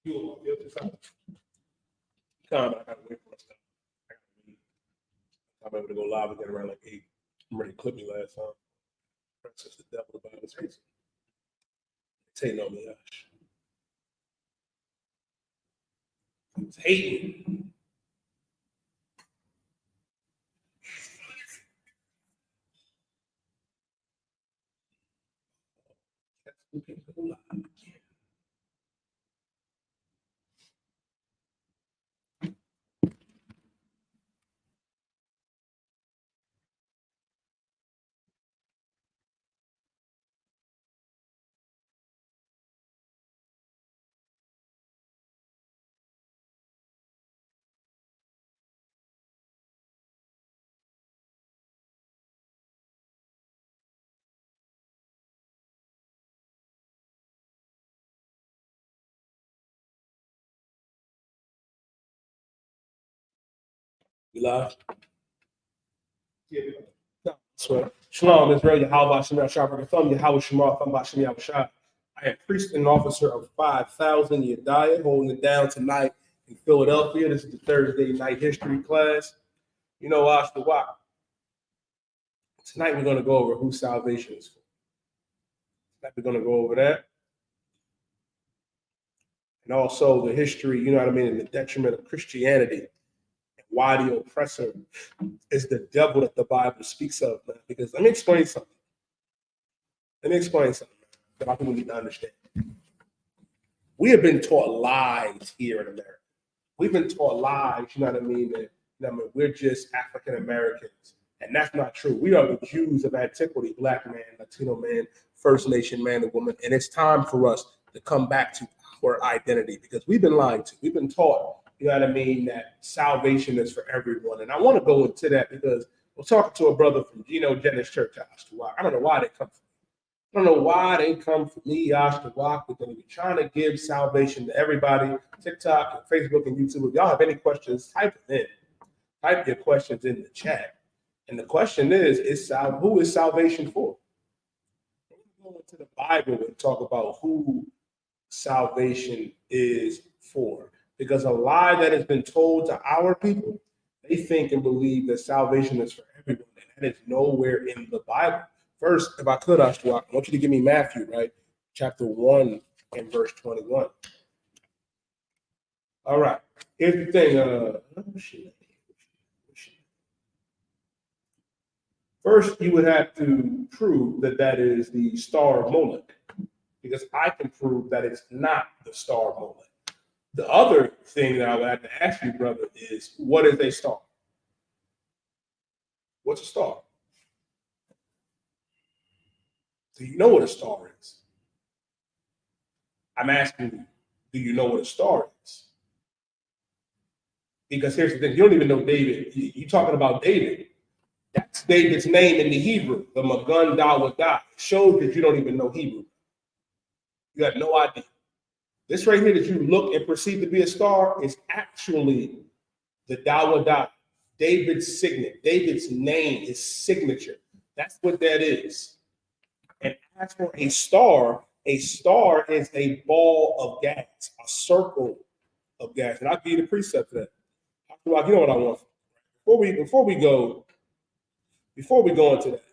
I gotta wait for stuff. I'm able to go live again around like 8. I'm ready to clip me last time. Princess the devil, the Bible says. Take no me, gosh. He's hating. We live? Yeah, we live. No, Shalom, Israel, Yahweh, Shemar, Shabbat, Thumb, Yahweh, Shemar, Thumb, Bashem, Yahweh, Shah. I am priest and officer of 5,000 Yediah, holding it down tonight in Philadelphia. This is the Thursday night history class. You know, I.S.U.P.K. Tonight we're going to go over who salvation is for. Tonight we're going to go over that. And also the history, you know what I mean, and the detriment of Christianity. Why the oppressor is the devil that the Bible speaks of, man. Because let me explain something. That our people need to understand. We have been taught lies here in America. We've been taught lies, you know what I mean, that we're just African Americans. And that's not true. We are the Jews of antiquity, Black man, Latino man, First Nation man and woman. And it's time for us to come back to our identity because we've been lied to. We've been taught, you know what I mean, that salvation is for everyone. And I want to go into that because we're talking to a brother from Geno Jennings Church. I don't know why they come from me. I don't know why they come from me, I.S.U.P.K, because we're trying to give salvation to everybody. TikTok, and Facebook, and YouTube. If y'all have any questions, type it in. Type your questions in the chat. And the question is who is salvation for? We're going to go into the Bible and talk about who salvation is for. Because a lie that has been told to our people, they think and believe that salvation is for everyone. And that is nowhere in the Bible. First, if I could, I want you to give me Matthew, right? Chapter 1 and verse 21. All right. Here's the thing. First, you would have to prove that that is the star of Molech. Because I can prove that it's not the star of Molech. The other thing that I would have to ask you, brother, is what is a star? What's a star? Do you know what a star is? I'm asking you, do you know what a star is? Because here's the thing, you don't even know David. You're talking about David. That's David's name in the Hebrew, the Magun Dawadah. Shows that you don't even know Hebrew. You have no idea. This right here that you look and perceive to be a star is actually the Dawadah, David's signet, David's name, his signature. That's what that is. And as for a star is a ball of gas, a circle of gas. And I'll give you the precept for that. You know what I want. Before we go into that,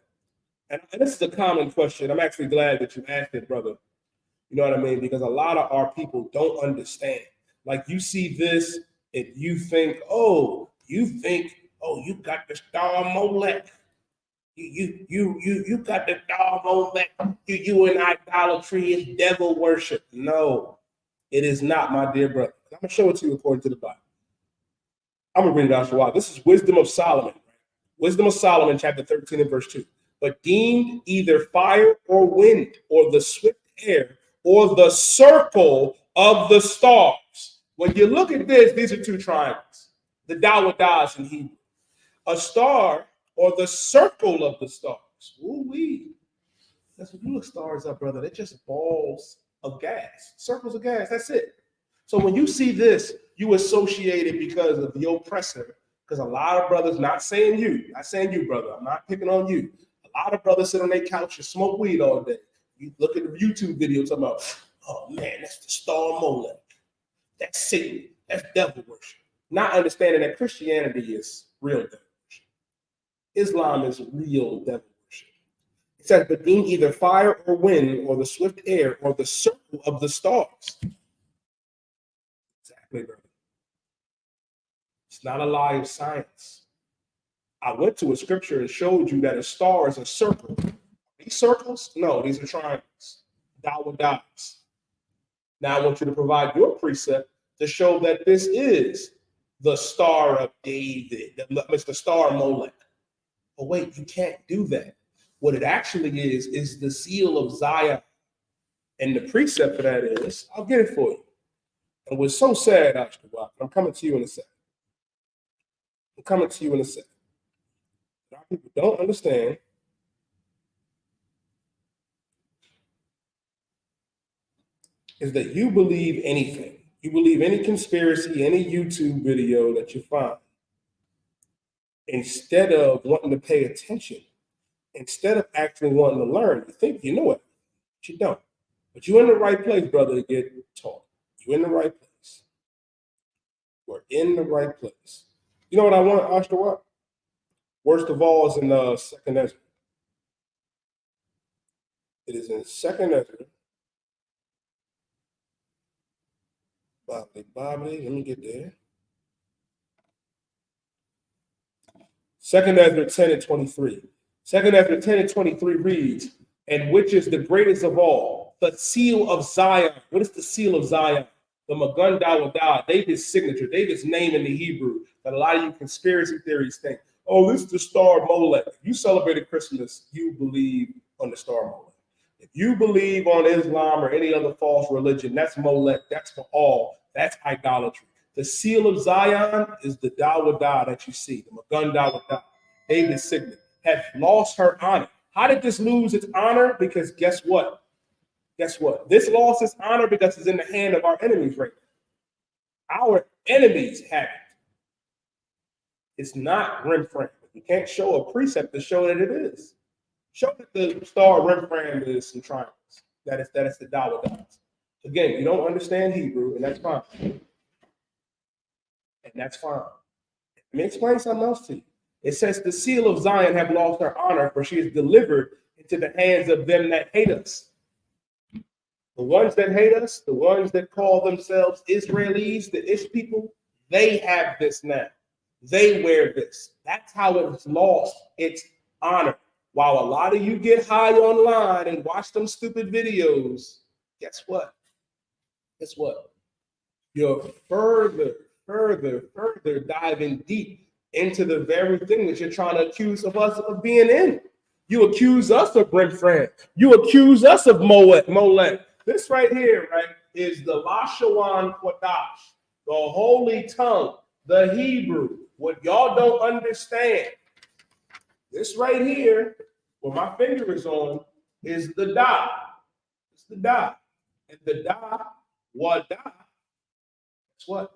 and this is a common question. I'm actually glad that you asked it, brother. You know what I mean? Because a lot of our people don't understand. Like you see this, and you think, oh, you got the star Molech. You got the star Molech. You in idolatry is devil worship. No, it is not, my dear brother. I'm gonna show it to you according to the Bible. I'm gonna read it out for a while. This is Wisdom of Solomon. Wisdom of Solomon, chapter 13 and verse 2. But deemed either fire or wind or the swift air or the circle of the stars. When you look at this, these are two triangles. The Dawadahs in Hebrew. A star or the circle of the stars. Ooh-wee. That's what you look stars up, brother. They're just balls of gas, circles of gas. That's it. So when you see this, you associate it because of the oppressor. Because a lot of brothers, not saying you, brother. I'm not picking on you. A lot of brothers sit on their couch and smoke weed all day. You look at the YouTube video talking about, oh man, that's the star Molech. That's Satan. That's devil worship. Not understanding that Christianity is real devil worship. Islam is real devil worship. It says, but being either fire or wind or the swift air or the circle of the stars. Exactly, brother. It's not a lie of science. I went to a scripture and showed you that a star is a circle. These circles? No, these are triangles. Dawa dots. Now I want you to provide your precept to show that this is the Star of David, the Star Molech. Oh, wait, you can't do that. What it actually is the seal of Zion. And the precept for that is, I'll get it for you. And what's so sad, Isupk, I'm coming to you in a second. I'm coming to you in a second. A lot of people don't understand is that you believe anything. You believe any conspiracy, any YouTube video that you find. Instead of wanting to pay attention, instead of actually wanting to learn, you think you know it, but you don't. But you're in the right place, brother, to get taught. You're in the right place. We're in the right place. You know what I want, Isupk? Worst of all is in 2nd Ezra. It is in 2nd Ezra. Bobbly, let me get there. 2nd Ezra 10 and 23. 2nd Ezra 10 and 23 reads, and which is the greatest of all, the seal of Zion. What is the seal of Zion? The Magun Dawadah, David's signature, David's name in the Hebrew, that a lot of you conspiracy theories think, oh, this is the Star Molech. If you celebrated Christmas, you believe on the Star Molech. If you believe on Islam or any other false religion, that's Molech, that's Baal, that's idolatry. The seal of Zion is the Dawadah that you see, the Magun Dawadah, David's signet, has lost her honor. How did this lose its honor? Because guess what? Guess what? This lost its honor because it's in the hand of our enemies right now. Our enemies have it. It's not Rembrandt. You can't show a precept to show that it is. Show that the Star of Rembrandt is some triangles. That is the Dawadahs. Again, you don't understand Hebrew, and that's fine. And that's fine. Let me explain something else to you. It says the seal of Zion have lost her honor, for she is delivered into the hands of them that hate us. The ones that hate us, the ones that call themselves Israelites, the Ish people, they have this now. They wear this. That's how it's lost its honor. While a lot of you get high online and watch them stupid videos, guess what? Guess what? You're further diving deep into the very thing that you're trying to accuse of us of being in. You accuse us of Rembrandt. You accuse us of Molech. This right here, right, is the Lashawan Kodash, the holy tongue, the Hebrew. What y'all don't understand, this right here, where my finger is on, is the Da. It's the Da. And the Da, Wadah, guess what?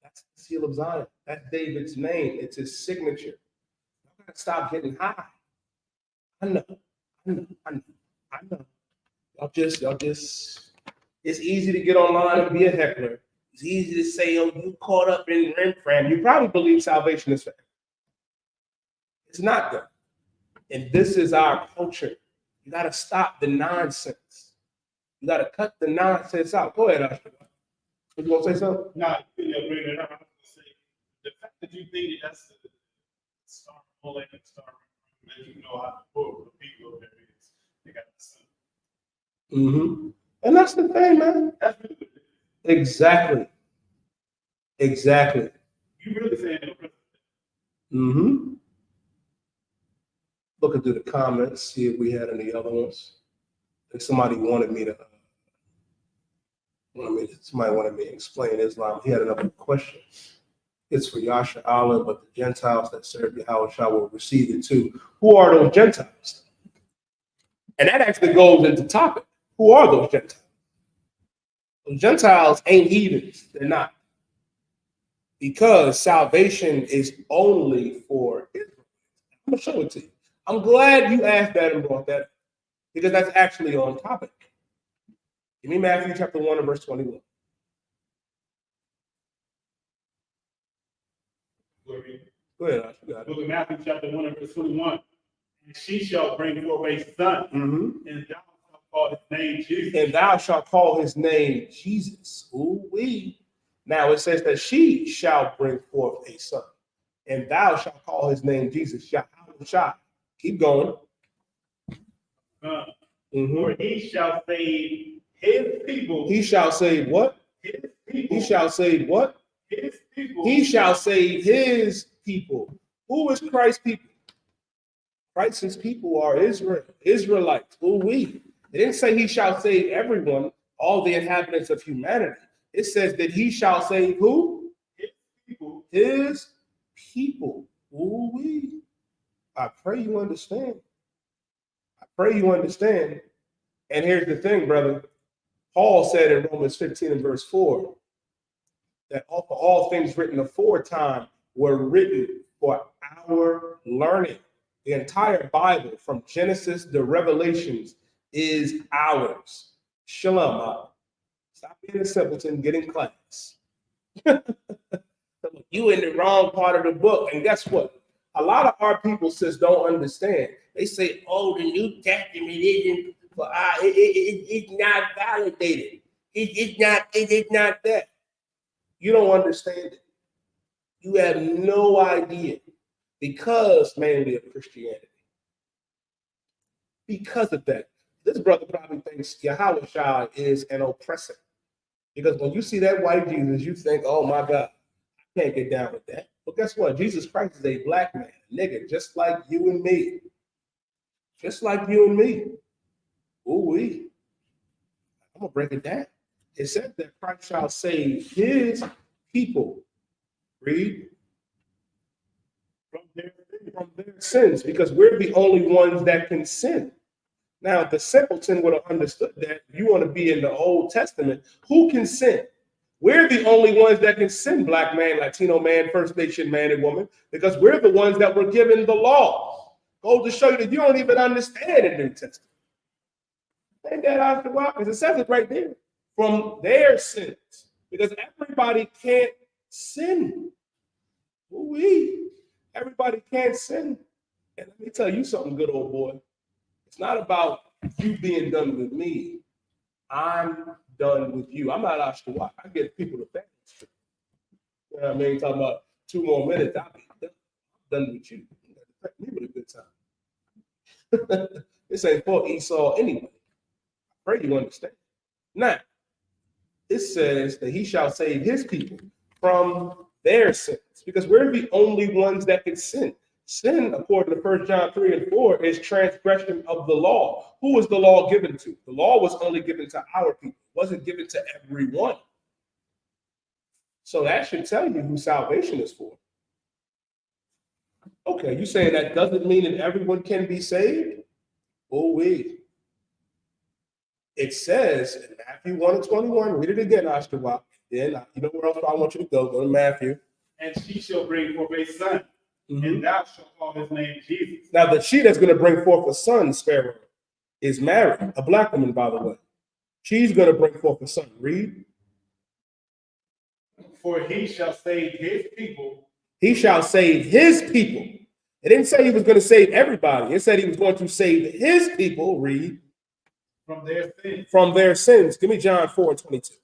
That's the seal of Zion. That's David's name. It's his signature. I'm gonna stop getting high. I know. Y'all just, it's easy to get online and be a heckler. It's easy to say, oh, you caught up in Rembrandt. You probably believe salvation is fair. It's not that. And this is our culture. You got to stop the nonsense. You got to cut the nonsense out. Go ahead, Usher. You want to say something? No, you're bringing it up. The fact that you think that's the Star Molech and Star Rembrandt, you know how to quote the people there is. They got the sun. Mm-hmm. And that's the thing, man. Exactly. You really saying that? Mm-hmm. Looking through the comments, see if we had any other ones. If somebody wanted me to explain Islam. He had another question. It's for Yasha Allah, but the Gentiles that serve Yahweh Shah will receive it too. Who are those Gentiles? And that actually goes into topic. Who are those Gentiles? Those Gentiles ain't heathens. They're not. Because salvation is only for Israel. I'm going to show it to you. I'm glad you asked that and brought that up, because that's actually on topic. Give me Matthew chapter 1 and verse 21. Go ahead, you got it. Book of Matthew, chapter 1 and verse 21. And she shall bring forth a son, and thou shalt call his name Jesus. And thou shalt call his name Jesus. Ooh-wee. Now it says that she shall bring forth a son, and thou shalt call his name Jesus. Yahweh. Keep going. For he shall save his people. He shall save what? His people. He shall save what? His people. He shall save his people. Who is Christ's people? Christ's people are Israel, Israelites. Ooh-wee. It didn't say he shall save everyone, all the inhabitants of humanity. It says that he shall save who? His people. His people. Ooh-wee. I pray you understand. I pray you understand. And here's the thing, brother. Paul said in Romans 15 and verse 4 that all things written aforetime were written for our learning. The entire Bible, from Genesis to Revelations, is ours. Shalom. Stop being a simpleton, get in class. You in the wrong part of the book. And guess what? A lot of our people don't understand. They say, oh, the New Testament isn't for it's not validated. It's not that. You don't understand it. You have no idea. Because mainly of Christianity. Because of that. This brother probably thinks Yahweh is an oppressor. Because when you see that white Jesus, you think, oh my God, I can't get down with that. But guess what? Jesus Christ is a black man, a nigga, just like you and me. Just like you and me. Ooh-wee. I'm going to break it down. It says that Christ shall save his people. Read. From their sins, because we're the only ones that can sin. Now, the simpleton would have understood that. You want to be in the Old Testament. Who can sin? We're the only ones that can sin, black man, Latino man, First Nation man and woman, because we're the ones that were given the law. Goes to show you that you don't even understand the New Testament. Ain't that after a while? Because it says it right there. From their sins. Because everybody can't sin. Ooh-wee. Everybody can't sin. And let me tell you something, good old boy. It's not about you being done with me. I'm done with you. I'm not I get people to fast. You know what I mean? Talking about 2 more minutes, I'll be done with you. Me with a good time. This ain't for Esau anyway. I pray you understand. Now, it says that he shall save his people from their sins, because we're the only ones that can sin. Sin, according to 1 John 3 and 4, is transgression of the law. Who was the law given to? The law was only given to our people. It wasn't given to everyone. So that should tell you who salvation is for. Okay, you saying that doesn't mean that everyone can be saved? Oh, wait. It says in Matthew 1 and 21, read it again, Isupk. Then you know where else I want you to go. Go to Matthew. And she shall bring forth a son, and thou shalt call his name Jesus. Now, the she that's going to bring forth a son, Sparrow, is married, a black woman, by the way. She's going to bring forth a son. Read. For he shall save his people. He shall save his people. It didn't say he was going to save everybody. It said he was going to save his people. Read. From their sins. From their sins. Give me John 4 and 22.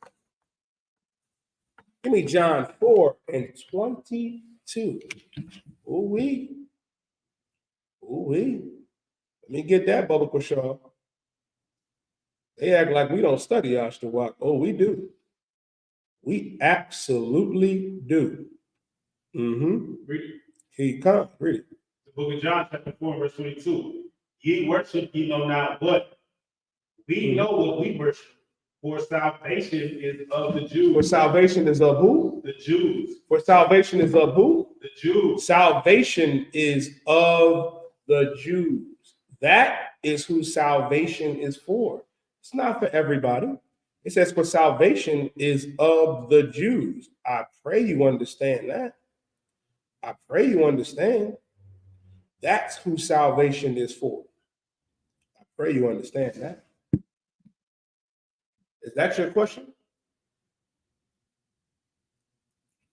Give me John 4 and 22. Ooh-wee. Ooh-wee. Let me get that, Bubba Quashaw. They act like we don't study Isupk. Oh, we do. We absolutely do. Read it. He come. Read it. The book of John, chapter 4, verse 22. Ye worship, ye know not what. We know what we worship. For salvation is of the Jews. For salvation is of who? The Jews. For salvation is of who? The Jews. Salvation is of the Jews. That is who salvation is for. It's not for everybody. It says for salvation is of the Jews. I pray you understand that. I pray you understand. That's who salvation is for. I pray you understand that. Is that your question?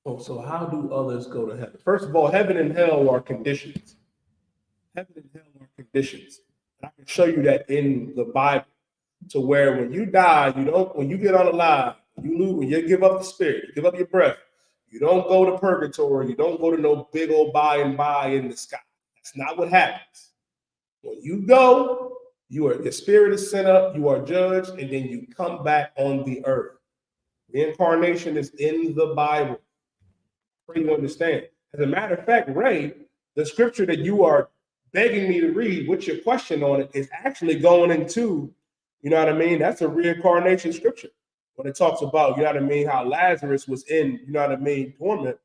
Oh, so how do others go to heaven? First of all, heaven and hell are conditions. Heaven and hell are conditions. And I can show you that in the Bible, to where when you die, you don't, when you get unalive, you lose, when you give up the spirit, you give up your breath, you don't go to purgatory, you don't go to no big old by and by in the sky. That's not what happens. When you go, your spirit is sent up, you are judged, and then you come back on the earth. Reincarnation is in the Bible. Pray you understand. As a matter of fact, Ray, the scripture that you are begging me to read, what's your question on it, is actually going into, you know what I mean? That's a reincarnation scripture. When it talks about, you know what I mean, how Lazarus was in, you know what I mean, torment,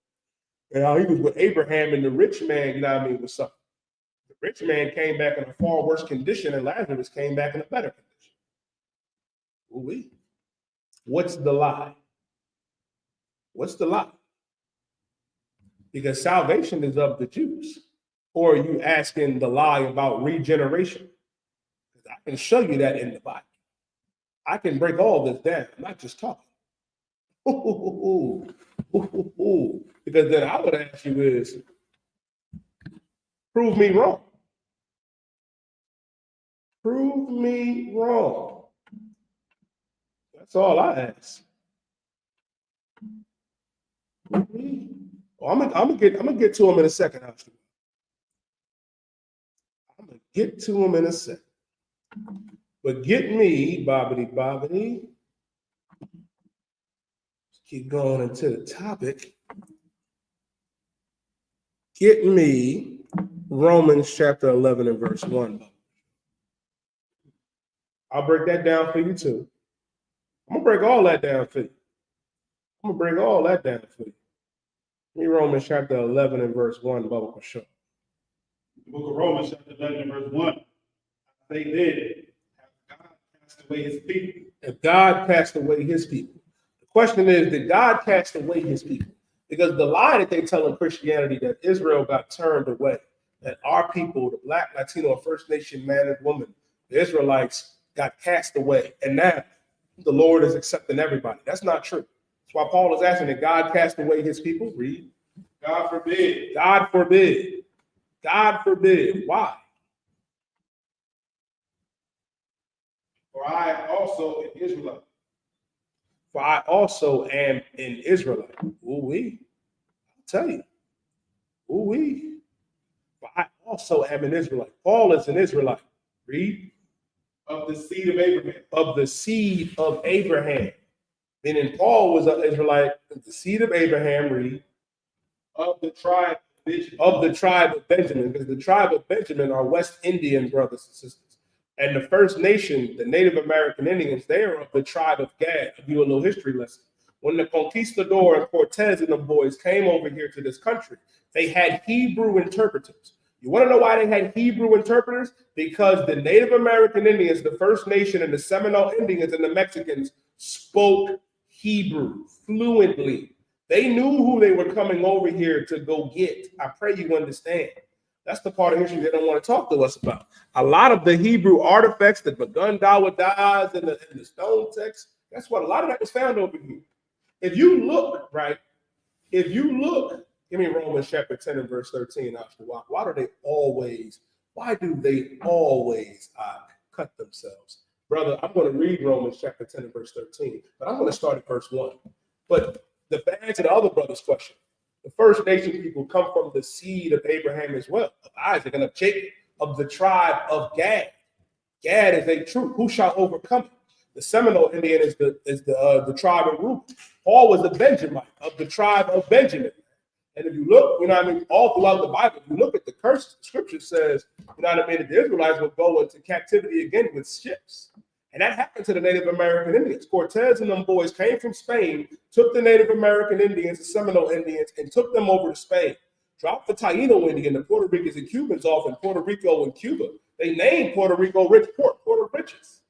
and how he was with Abraham, and the rich man, you know what I mean, was suffering. The rich man came back in a far worse condition, and Lazarus came back in a better condition. Ooh-wee. What's the lie? What's the lie? Because salvation is of the Jews. Or are you asking the lie about regeneration? Because I can show you that in the Bible. I can break all this down. I'm not just talking. Because then I would ask you is, prove me wrong. Prove me wrong. That's all I ask. Oh, I'm gonna get to him in a second, actually. I'm gonna get to him in a second. But get me, bobbity. Let's keep going into the topic. Get me Romans chapter 11 and verse 1. I'll break that down for you too. I'm gonna break all that down for you. I'm gonna break all that down for you. Give me Romans chapter 11 and verse 1, Bubba, for sure. The book of Romans, chapter 11 and verse 1. They did. Have God cast away his people? If God cast away his people. The question is, did God cast away his people? Because the lie that they tell in Christianity that Israel got turned away, that our people, the Black, Latino, and First Nation man and woman, the Israelites, got cast away. And now the Lord is accepting everybody. That's not true. That's why Paul is asking, did God cast away his people? Read. God forbid. God forbid. God forbid. Why? For I also an Israelite. For I also am an Israelite. Ooh-wee. I'll tell you. Ooh-wee. For I also am an Israelite. Paul is an Israelite. Read. Of the seed of Abraham. Of the seed of Abraham. Meaning Paul was an Israelite, the seed of Abraham, read. Of the tribe of Benjamin. Of the tribe of Benjamin, because the tribe of Benjamin are West Indian brothers and sisters. And the First Nation, the Native American Indians, they are of the tribe of Gad. I'll give you a little history lesson. When the conquistador and Cortez and the boys came over here to this country, they had Hebrew interpreters. You want to know why they had Hebrew interpreters? Because the Native American Indians, the First Nation, and the Seminole Indians and the Mexicans spoke Hebrew fluently. They knew who they were coming over here to go get. I pray you understand. That's the part of history they don't want to talk to us about. A lot of the Hebrew artifacts, the Magun Dawa dies and the stone text, that's what a lot of that was found over here. If you look, right, if you look, give me Romans chapter 10 and verse 13. Why do they always cut themselves? Brother, I'm going to read Romans chapter 10 and verse 13, but I'm going to start at verse 1. But the answer to the other brother's question, the First Nation people come from the seed of Abraham as well, of Isaac and of Jacob, of the tribe of Gad. Gad is a troop. Who shall overcome it? The Seminole Indian is the tribe of Reuben. Paul was a Benjamite of the tribe of Benjamin. And if you look, you know what I mean, all throughout the Bible, if you look at the curses, the scripture says, you know what I mean, that the Israelites will go into captivity again with ships. And that happened to the Native American Indians. Cortez and them boys came from Spain, took the Native American Indians, the Seminole Indians, and took them over to Spain. Dropped the Taino Indian, the Puerto Ricans and Cubans off in Puerto Rico and Cuba. They named Puerto Rico Rich Port, Puerto Riches.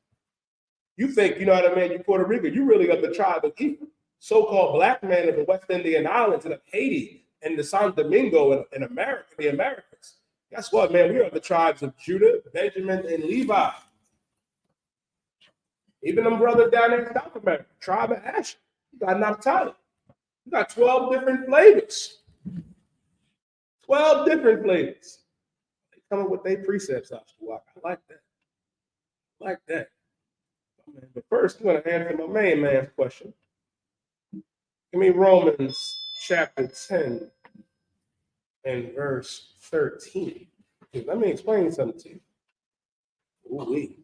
You think, you know what I mean, you're Puerto Rican, you really of the tribe of Ephraim. So-called black man of the West Indian Islands and of Haiti and the San Domingo in America, the Americas. Guess what, man? We are the tribes of Judah, Benjamin, and Levi. Even them brothers down in South America, tribe of Asher. You got Naphtali. You got 12 different flavors. 12 different flavors. They come up with their precepts, I like that. I like that. But first, I'm going to answer my main man's question. Give me Romans chapter 10 and verse 13. Let me explain something to you. Ooh-wee.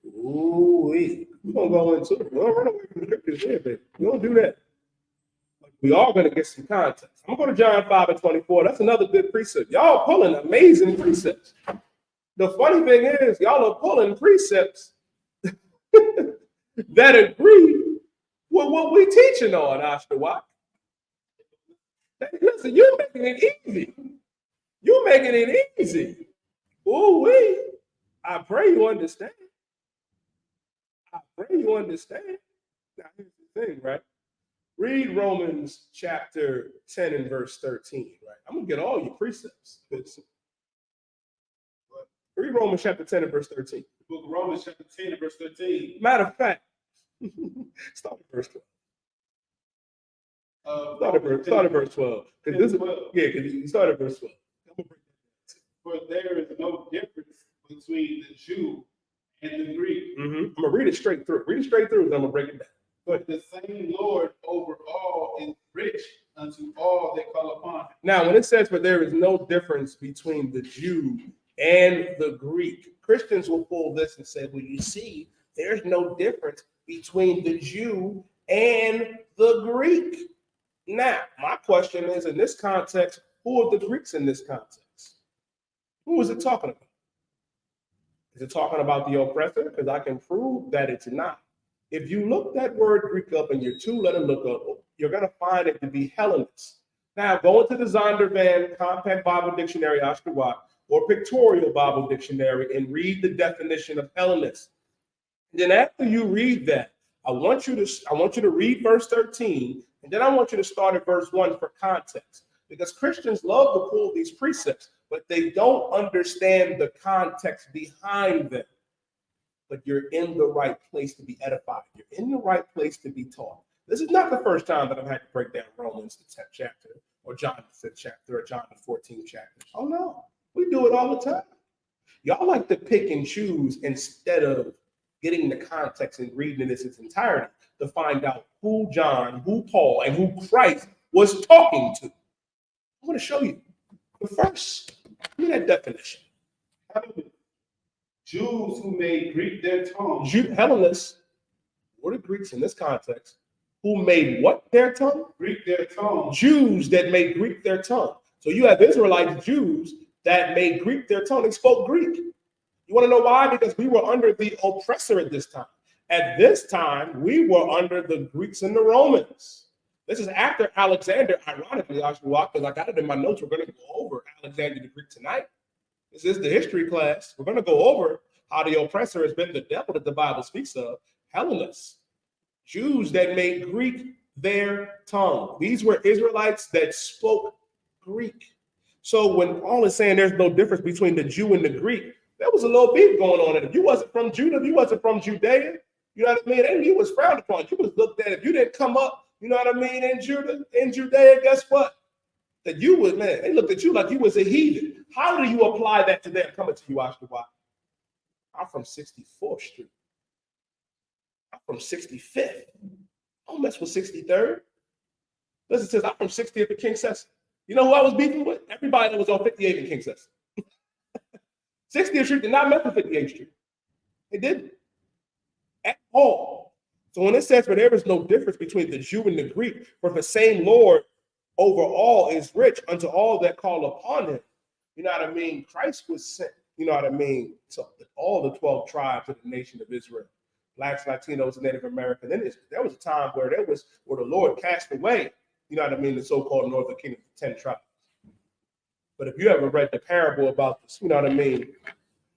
Ooh-wee. We're going to go into it. We don't run away from the scriptures here, baby. We don't do that. We are going to get some context. I'm going to John 5 and 24. That's another good precept. Y'all pulling amazing precepts. The funny thing is, y'all are pulling precepts that agree with what we're teaching on, I.S.U.P.K. Listen, you're making it easy. You're making it easy. Ooh-wee. I pray you understand. I pray you understand. Now, here's the thing, right? Read Romans chapter 10 and verse 13, right? I'm going to get all your precepts. Read Romans chapter 10 and verse 13. The book of Romans chapter 10 and verse 13. Matter of fact, start at verse 12. Start at verse 12. Because you start at verse 12. For there is no difference between the Jew and the Greek. I'm going to read it straight through. Read it straight through, then I'm going to break it down. But the same Lord over all is rich unto all that call upon him. Now, when it says, "For there is no difference between the Jew and the Greek," Christians will pull this and say, well, you see, there's no difference between the Jew and the Greek. Now, my question is, in this context, who are the Greeks in this context? Who is it talking about? Is it talking about the oppressor? Because I can prove that it's not. If you look that word Greek up in your two-letter lookup, you're going to find it to be Hellenists. Now, go into the Zondervan Compact Bible Dictionary, I.S.U.P.K, or Pictorial Bible Dictionary and read the definition of Hellenist. And then after you read that, I want you to read verse 13, and then I want you to start at verse 1 for context. Because Christians love to pull these precepts, but they don't understand the context behind them. But you're in the right place to be edified. You're in the right place to be taught. This is not the first time that I've had to break down Romans, the 10th chapter, or John, the 5th chapter, or John, the 14th chapter. Oh, no. We do it all the time. Y'all like to pick and choose instead of getting the context and reading it in its entirety to find out who John, who Paul, and who Christ was talking to. I'm going to show you. But first, give me that definition. Jews who made Greek their tongue. Hellenists, or the Greeks in this context, who made what their tongue? Greek their tongue. Jews that made Greek their tongue. So you have Israelite Jews that made Greek their tongue. They spoke Greek. You want to know why? Because we were under the oppressor at this time. At this time, we were under the Greeks and the Romans. This is after Alexander, ironically, I.S.U.P.K, because I got it in my notes. We're going to go over Alexander the Greek tonight. This is the history class. We're going to go over how the oppressor has been the devil that the Bible speaks of, Hellenists, Jews that made Greek their tongue. These were Israelites that spoke Greek. So when Paul is saying there's no difference between the Jew and the Greek, there was a little beef going on. And if you wasn't from Judah, if you wasn't from Judea, you know what I mean? And you was frowned upon. You was looked at. If you didn't come up, you know what I mean, in Judea, guess what? That you was, man, they looked at you like you was a heathen. How do you apply that to them? Coming to you, I.S.U.P.K. I'm from 64th Street. I'm from 65th. Don't mess with 63rd. Listen, it says I'm from 60th and King Cecil. You know who I was beefing with? Everybody that was on 58th and King Cecil. 60th Street did not mess with 58th Street. It didn't. At all. So when it says, "For there is no difference between the Jew and the Greek, for the same Lord over all is rich unto all that call upon him." You know what I mean? Christ was sent, you know what I mean, to all the 12 tribes of the nation of Israel. Blacks, Latinos, and Native Americans. Then there was a time where the Lord cast away, you know what I mean, the so-called northern kingdom, 10 tribes. But if you ever read the parable about this, you know what I mean,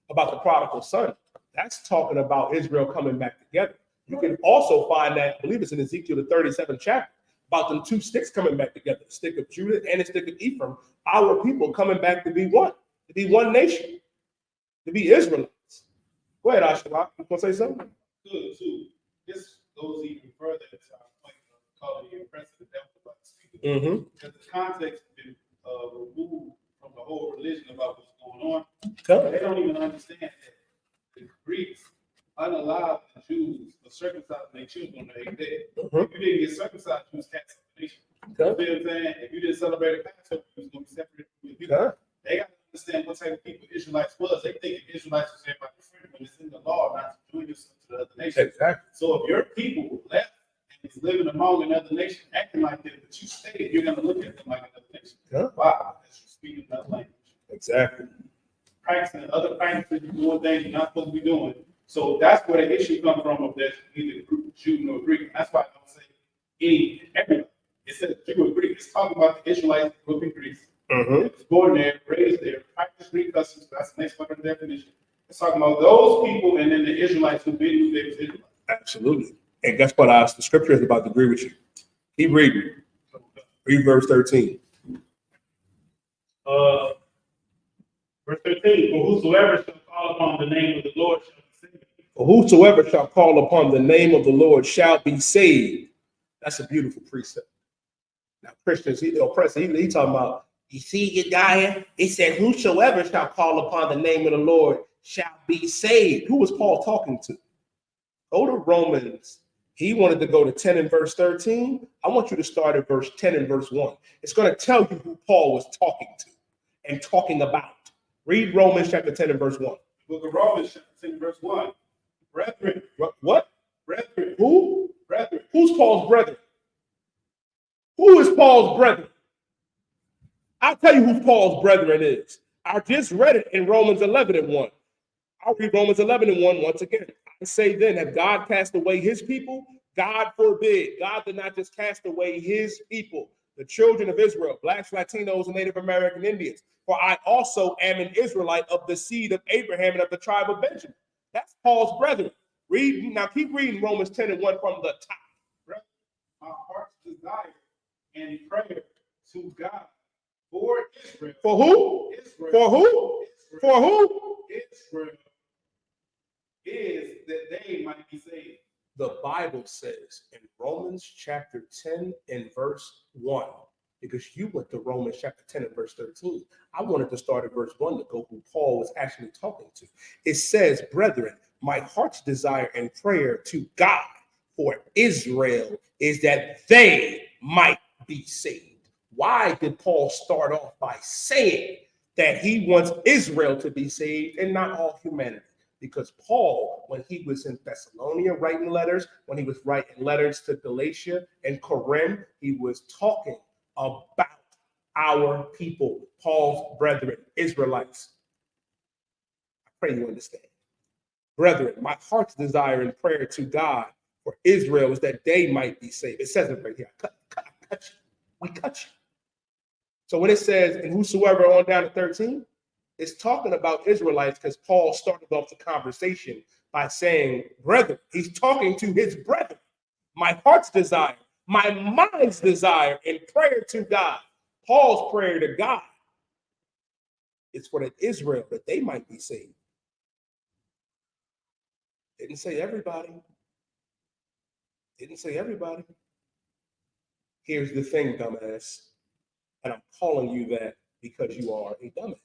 about the prodigal son, that's talking about Israel coming back together. You can also find that, I believe it's in Ezekiel, the 37th chapter, about them two sticks coming back together, the stick of Judah and the stick of Ephraim, our people coming back to be one nation, to be Israelites. Go ahead, I.S.U.P.K. You want to say something? Good, too. This goes even further into our point call it the oppressor, the devil, about to speak. Mm-hmm. Because the context has been removed from the whole religion about what's going on. Okay. They don't even understand that the Greeks unallowed the Jews to circumcise their children on the 8th day. Mhm. If you didn't get circumcised, you was cast out of the nation. You Okay. feel what I'm saying? If you didn't celebrate a Passover, you was going to be separated from the people. Okay. They got to understand what type of people Israelites was. They think Israelites was everybody different when it's in the law not to join yourself to the other nation. Exactly. So if your people left and is living among another nation acting like that, but you stayed, you're going to look at them like another nation. Yeah. Wow, that's you speaking another language. Exactly. Practicing other practices, doing things you're not supposed to be doing. So that's where the issue comes from of that either Jew nor Greek. That's why I don't say everybody. It says Jew or Greek. It's talking about the Israelites who grew up in Greece. Mm-hmm. It was born there, raised there, practiced Greek customs. That's the next fucking definition. It's talking about those people and then the Israelites who been who they was Israelites. Absolutely. And guess what? The scripture is about to agree with you. Keep reading. Read verse 13. Verse 13, for whosoever shall call upon the name of the Lord shall be saved. For whosoever shall call upon the name of the Lord shall be saved. That's a beautiful precept. Now, Christians, he talking about, you see, Yediah, it said, whosoever shall call upon the name of the Lord shall be saved. Who was Paul talking to? Go to Romans. He wanted to go to 10 and verse 13. I want you to start at verse 10 and verse 1. It's going to tell you who Paul was talking to and talking about. Read Romans chapter 10 and verse 1. Book of Romans chapter 10 verse 1. Brethren. What? Brethren. Who? Brethren. Who's Paul's brethren? Who is Paul's brethren? I'll tell you who Paul's brethren is. I just read it in Romans 11 and 1. I'll read Romans 11 and 1 once again. I say then, have God cast away his people? God forbid. God did not just cast away his people, the children of Israel, blacks, Latinos, and Native American Indians. For I also am an Israelite of the seed of Abraham and of the tribe of Benjamin. That's Paul's brethren. Read now. Keep reading Romans 10 and 1 from the top. My heart's desire and prayer to God for Israel. For who? Israel. For who? Israel. For who? Israel is that they might be saved. The Bible says in Romans chapter 10 and verse 1, because you went to Romans chapter 10 and verse 13. I wanted to start at verse 1 to go who Paul was actually talking to. It says, brethren, my heart's desire and prayer to God for Israel is that they might be saved. Why did Paul start off by saying that he wants Israel to be saved and not all humanity? Because Paul, when he was in Thessalonica writing letters, when he was writing letters to Galatia and Corinth, he was talking about our people, Paul's brethren, Israelites. I pray you understand. Brethren, my heart's desire and prayer to God for Israel is that they might be saved. It says it right here. Cut you. We cut you. So when it says, and whosoever on down to 13, it's talking about Israelites because Paul started off the conversation by saying, brethren. He's talking to his brethren. My heart's desire, my mind's desire and prayer to God. Paul's prayer to God is for the Israel that they might be saved. Didn't say everybody. Didn't say everybody. Here's the thing, dumbass. And I'm calling you that because you are a dumbass.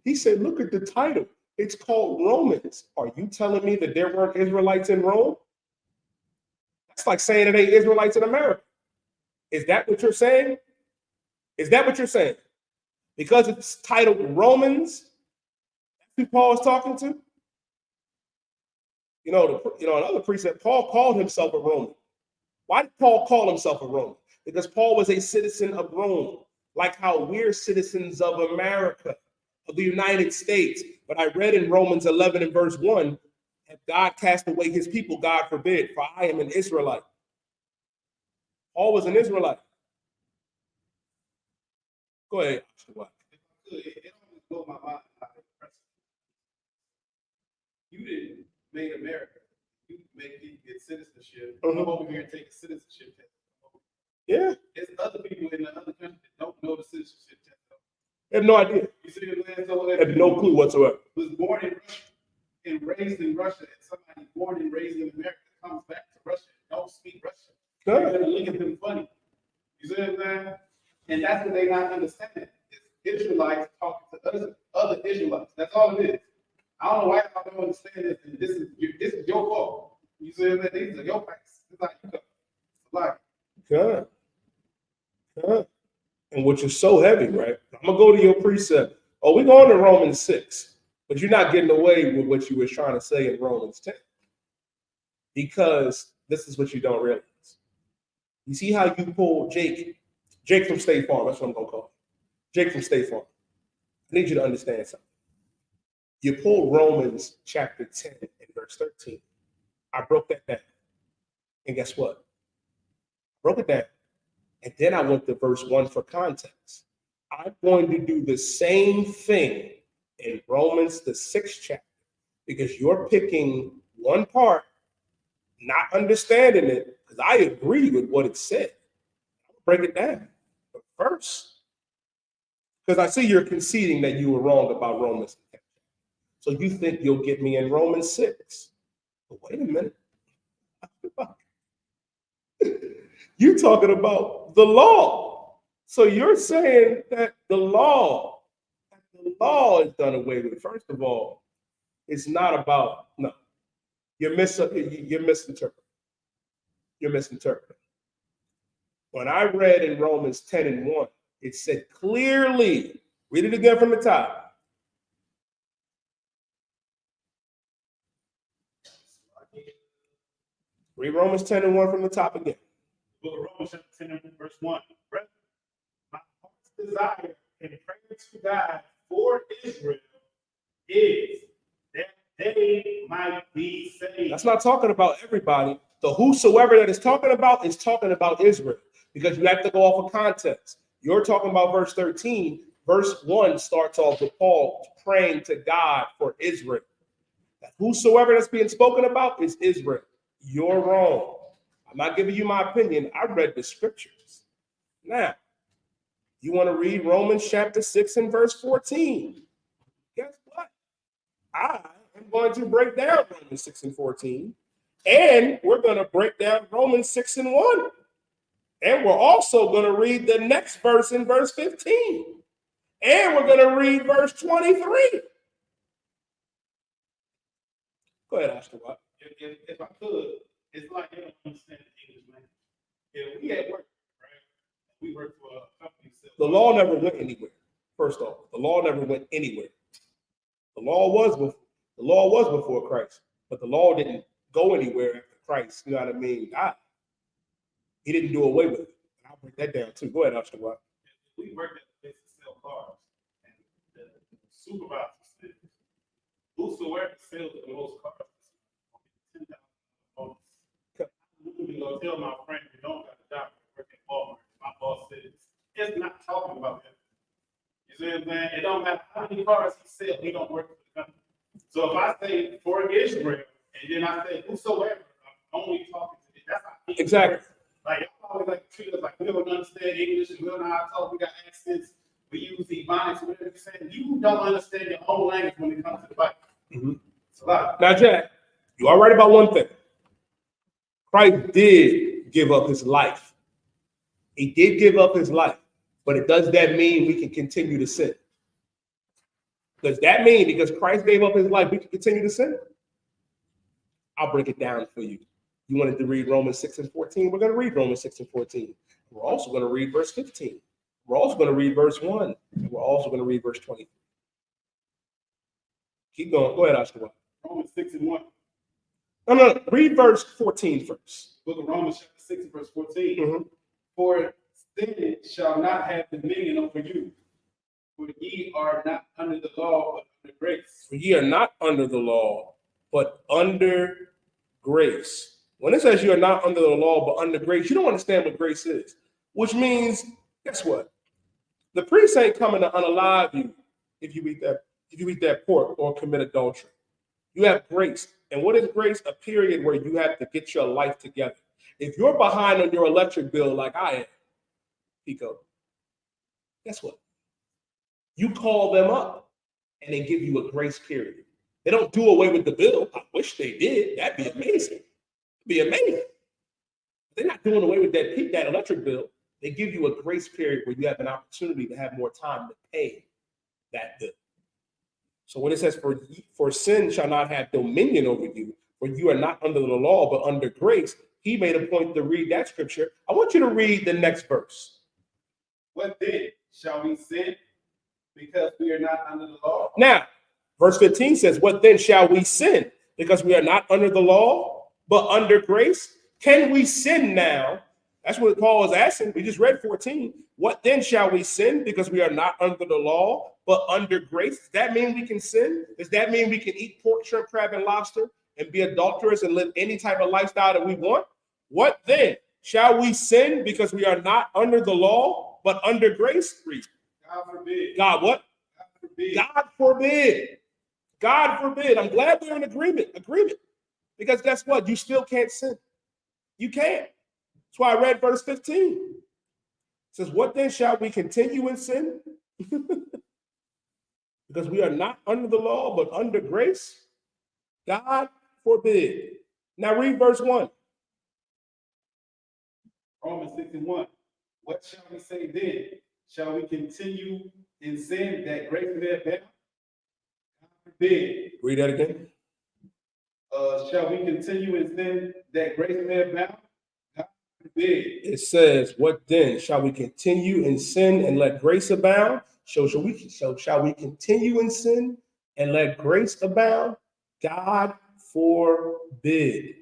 He said, look at the title. It's called Romans. Are you telling me that there weren't Israelites in Rome? That's like saying it ain't Israelites in America. Is that what you're saying? Is that what you're saying? Because it's titled Romans, that's who Paul is talking to? Another precept, Paul called himself a Roman. Why did Paul call himself a Roman? Because Paul was a citizen of Rome, like how we're citizens of America, of the United States. But I read in Romans 11 and verse 1, if God cast away his people, God forbid, for I am an Israelite. Paul was an Israelite. Go ahead. It always blows my mind how impressive. You didn't make America. You make people get citizenship. Come over here and take a citizenship test. Yeah. There's other people in the other country that don't know the citizenship test. I have no idea. You see what I'm saying? So I have no clue whatsoever. Was born in Russia and raised in Russia, and somebody born and raised in America comes back to Russia and don't speak Russian. Good. You're gonna look at them funny. You see what I'm saying? And that's what they not understanding. It's Israelites talking to other Israelites. That's all it is. I don't know why y'all don't understand this. And this is your fault. You see what I'm saying? These are your facts. It's like you go. It's like Good. Good. And which is so heavy, right? I'm gonna go to your precept. Oh, we're going to Romans 6, but you're not getting away with what you were trying to say in Romans 10. Because this is what you don't realize. You see how you pull Jake from State Farm, that's what I'm gonna call him. Jake from State Farm. I need you to understand something. You pull Romans chapter 10 and verse 13. I broke that down. And guess what? I broke it down. And then I went to verse 1 for context. I'm going to do the same thing in Romans, the 6th chapter, because you're picking one part, not understanding it, because I agree with what it said. I'll break it down. But first, because I see you're conceding that you were wrong about Romans. So you think you'll get me in Romans 6. But wait a minute. You're talking about the law. So you're saying that the law is done away with. First of all, it's not about, no. You're misinterpreting. You're misinterpreting. When I read in Romans 10 and 1, it said clearly, read it again from the top. Read Romans 10 and 1 from the top again. Book of Romans chapter 10 and verse 1. Brethren, my heart's desire and prayer to God for Israel is that they might be saved. That's not talking about everybody. The whosoever that is talking about Israel, because you have to go off of context. You're talking about verse 13. Verse 1 starts off with Paul praying to God for Israel. That whosoever that's being spoken about is Israel. You're wrong. I'm not giving you my opinion. I read the scriptures. Now, you want to read Romans chapter 6 and verse 14. Guess what? I am going to break down Romans 6 and 14. And we're going to break down Romans 6 and 1. And we're also going to read the next verse in verse 15. And we're going to read verse 23. Go ahead, Oscar. If I could, it's like they don't understand the English language. If we at work, right? We work for a company. The law never went anywhere. First off, the law never went anywhere. The law was before Christ, but the law didn't go anywhere after Christ. You know what I mean? He didn't do away with it. I'll break that down too. Go ahead, Oscar. We worked at the place to sell cars, and the supervisor said, "Whosoever sells the most cars, $10,000 bonus." I'm gonna tell my friend who don't got a job working at Walmart. My boss says it's not talking about that. You see what I'm saying? It don't matter how many cars he sells, he don't work for the company. So if I say for Israel, and then I say whosoever, I'm only talking to you. That's how Exactly. Like y'all always like to treat us like we don't understand English and we don't know how to talk. We got accents. We use ebonics. Whatever you're saying, you don't understand your own language when it comes to the Bible. Mm-hmm. It's a lot. Now, Jack, you are right about one thing. Christ did give up his life. He did give up his life. But does that mean we can continue to sin? Does that mean because Christ gave up his life, we can continue to sin? I'll break it down for you. You wanted to read Romans 6 and 14? We're going to read Romans 6 and 14. We're also going to read verse 15. We're also going to read verse 1. And we're also going to read verse 20. Keep going. Go ahead, Oscar. Romans 6 and 1. No. Read verse 14 first. Book of Romans chapter 6 verse 14. Mm-hmm. For sin shall not have dominion over you, for ye are not under the law, but under grace. For ye are not under the law, but under grace. When it says you are not under the law, but under grace, you don't understand what grace is. Which means, guess what? The priest ain't coming to unalive you if you eat that pork or commit adultery. You have grace. And what is grace? A period where you have to get your life together. If you're behind on your electric bill like I am, Pico, guess what? You call them up and they give you a grace period. They don't do away with the bill. I wish they did. That'd be amazing. It'd be amazing. They're not doing away with that electric bill. They give you a grace period where you have an opportunity to have more time to pay that bill. So when it says, for sin shall not have dominion over you, for you are not under the law, but under grace, he made a point to read that scripture. I want you to read the next verse. What then? Shall we sin because we are not under the law? Now, verse 15 says, what then shall we sin? Because we are not under the law, but under grace? Can we sin now? That's what Paul is asking. We just read 14. What then shall we sin? Because we are not under the law, but under grace? Does that mean we can sin? Does that mean we can eat pork, shrimp, crab, and lobster and be adulterous and live any type of lifestyle that we want? What then? Shall we sin because we are not under the law, but under grace? Read. God forbid. God what? God forbid. God forbid. God forbid. I'm glad we're in agreement. Because guess what? You still can't sin. You can't. That's why I read verse 15. It says, what then shall we continue in sin? Because we are not under the law, but under grace? God forbid. Now read verse 1. Romans 6:1. What shall we say then? Shall we continue in sin that grace may abound? God forbid. Read that again. Shall we continue in sin that grace may abound? God forbid. It says, what then? Shall we continue in sin and let grace abound? So shall we continue in sin and let grace abound? God forbid.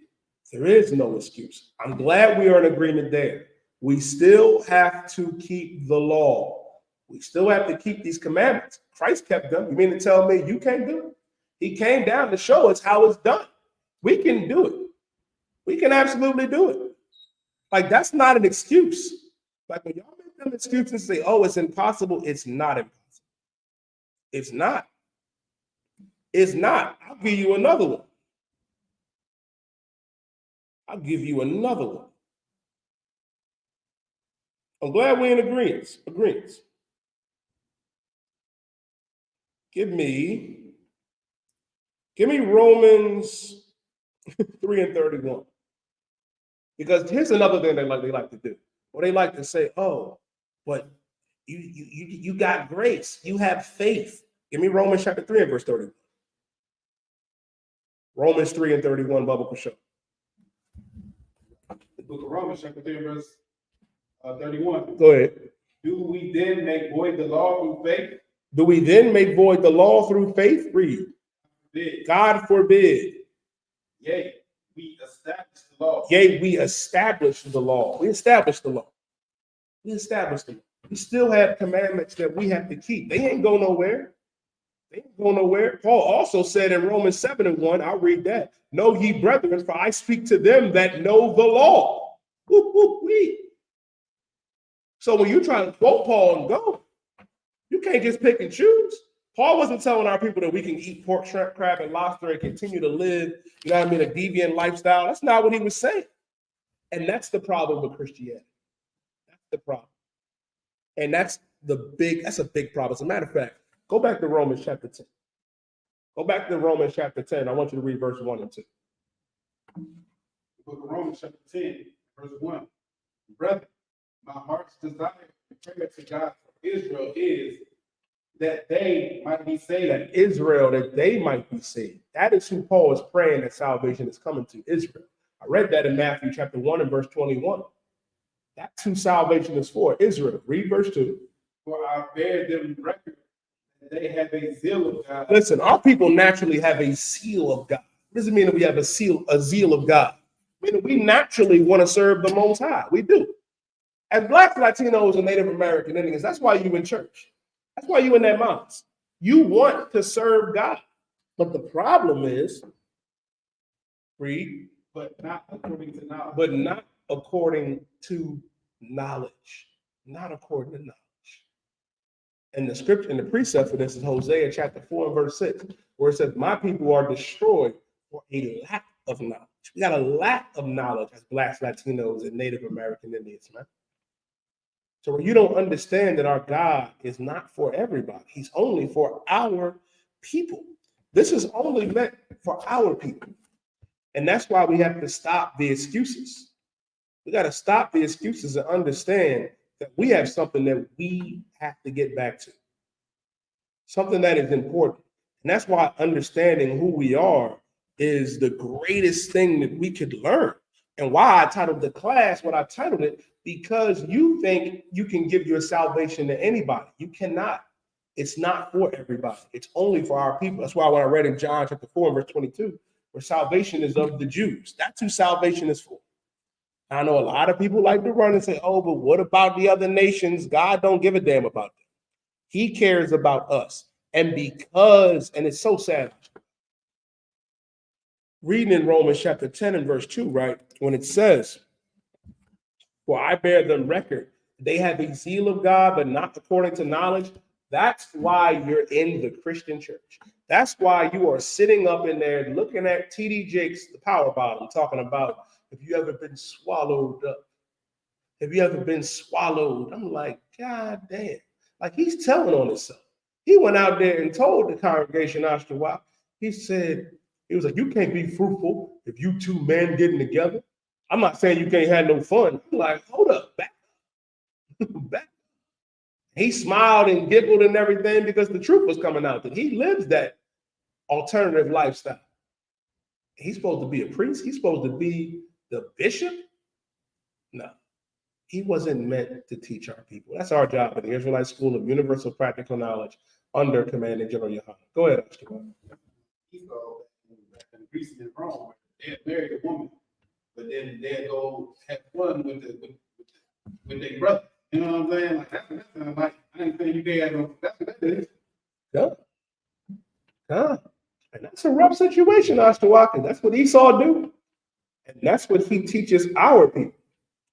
There is no excuse. I'm glad we are in agreement there. We still have to keep the law. We still have to keep these commandments. Christ kept them. You mean to tell me you can't do it? He came down to show us how it's done. We can do it. We can absolutely do it. Like, that's not an excuse. Like, when y'all make them excuses and say, oh, it's impossible, it's not impossible. It's not. It's not. I'll give you another one. I'll give you another one. I'm glad we're in agreement. Give me Romans 3:31. Because here's another thing they like to do. Or they like to say, oh, but you got grace. You have faith. Give me Romans chapter 3 and verse 31. Romans 3:31, Bubba Kashow. The book of Romans chapter 3 verse 31. Go ahead. Do we then make void the law through faith? Do we then make void the law through faith? Read. Forbid. God forbid. Yea, we establish the law. Yea, we establish the law. We established the law. We established them. We still have commandments that we have to keep. They ain't go nowhere. They ain't go nowhere. Paul also said in Romans 7:1, I'll read that. Know ye, brethren, for I speak to them that know the law. Woo-hoo-wee. So when you try to quote Paul and go, you can't just pick and choose. Paul wasn't telling our people that we can eat pork, shrimp, crab, and lobster and continue to live, you know what I mean, a deviant lifestyle. That's not what he was saying. And that's the problem with Christianity. That's the problem. And that's a big problem. As a matter of fact, go back to Romans chapter 10. Go back to Romans chapter 10. I want you to read verse 1 and 2. The book of Romans chapter 10, verse 1. Brother, my heart's desire and prayer to God for Israel is that they might be saved. That they might be saved. That is who Paul is praying that salvation is coming to, Israel. I read that in Matthew chapter 1 and verse 21. That's who salvation is for, Israel. Read verse 2. For I bear them record that they have a zeal of God. Listen, our people naturally have a zeal of God. What does it mean that we have a zeal of God? I mean, we naturally want to serve the Most High. We do. As Blacks, Latinos, and Native American Indians, that's why you in church. That's why you in that mosque. You want to serve God. But the problem is, read, but not according to knowledge. But not according to knowledge. Not according to knowledge. And the scripture and the precept for this is Hosea chapter 4 and verse 6, where it says, my people are destroyed for a lack of knowledge. We got a lack of knowledge as Blacks, Latinos, and Native American Indians, man. So when you don't understand that our God is not for everybody, he's only for our people. This is only meant for our people. And that's why we have to stop the excuses. We got to stop the excuses and understand that we have something that we have to get back to, something that is important. And that's why understanding who we are is the greatest thing that we could learn. And why I titled the class what I titled it, because you think you can give your salvation to anybody. You cannot. It's not for everybody. It's only for our people. That's why when I read in John chapter 4, verse 22, where salvation is of the Jews, that's who salvation is for. I know a lot of people like to run and say, oh, but what about the other nations? God don't give a damn about them. He cares about us. And because, and it's so sad, reading in Romans chapter 10 and verse 2, right? When it says, for I bear them record, they have a zeal of God, but not according to knowledge. That's why you're in the Christian church. That's why you are sitting up in there looking at TD Jakes, the power bottom, talking about, have you ever been swallowed up? Have you ever been swallowed? I'm like, God damn. Like, he's telling on himself. He went out there and told the congregation after a while. He said, he was like, you can't be fruitful if you two men getting together. I'm not saying you can't have no fun. I'm like, hold up, back up. Back. He smiled and giggled and everything because the truth was coming out that he lives that alternative lifestyle. He's supposed to be a priest. He's supposed to be the bishop. No, he wasn't meant to teach our people. That's our job at the Israelite School of Universal Practical Knowledge under Commanding General Yohanna. Go ahead, Mr. He go back in Greece and Rome, they had married a woman, but then they'd go have fun with their brother. You know what I'm saying? Like that's like I ain't saying you can't have no. That's what that is. Yeah. And that's a rough situation, Isupk. That's what Esau do. And that's what he teaches our people.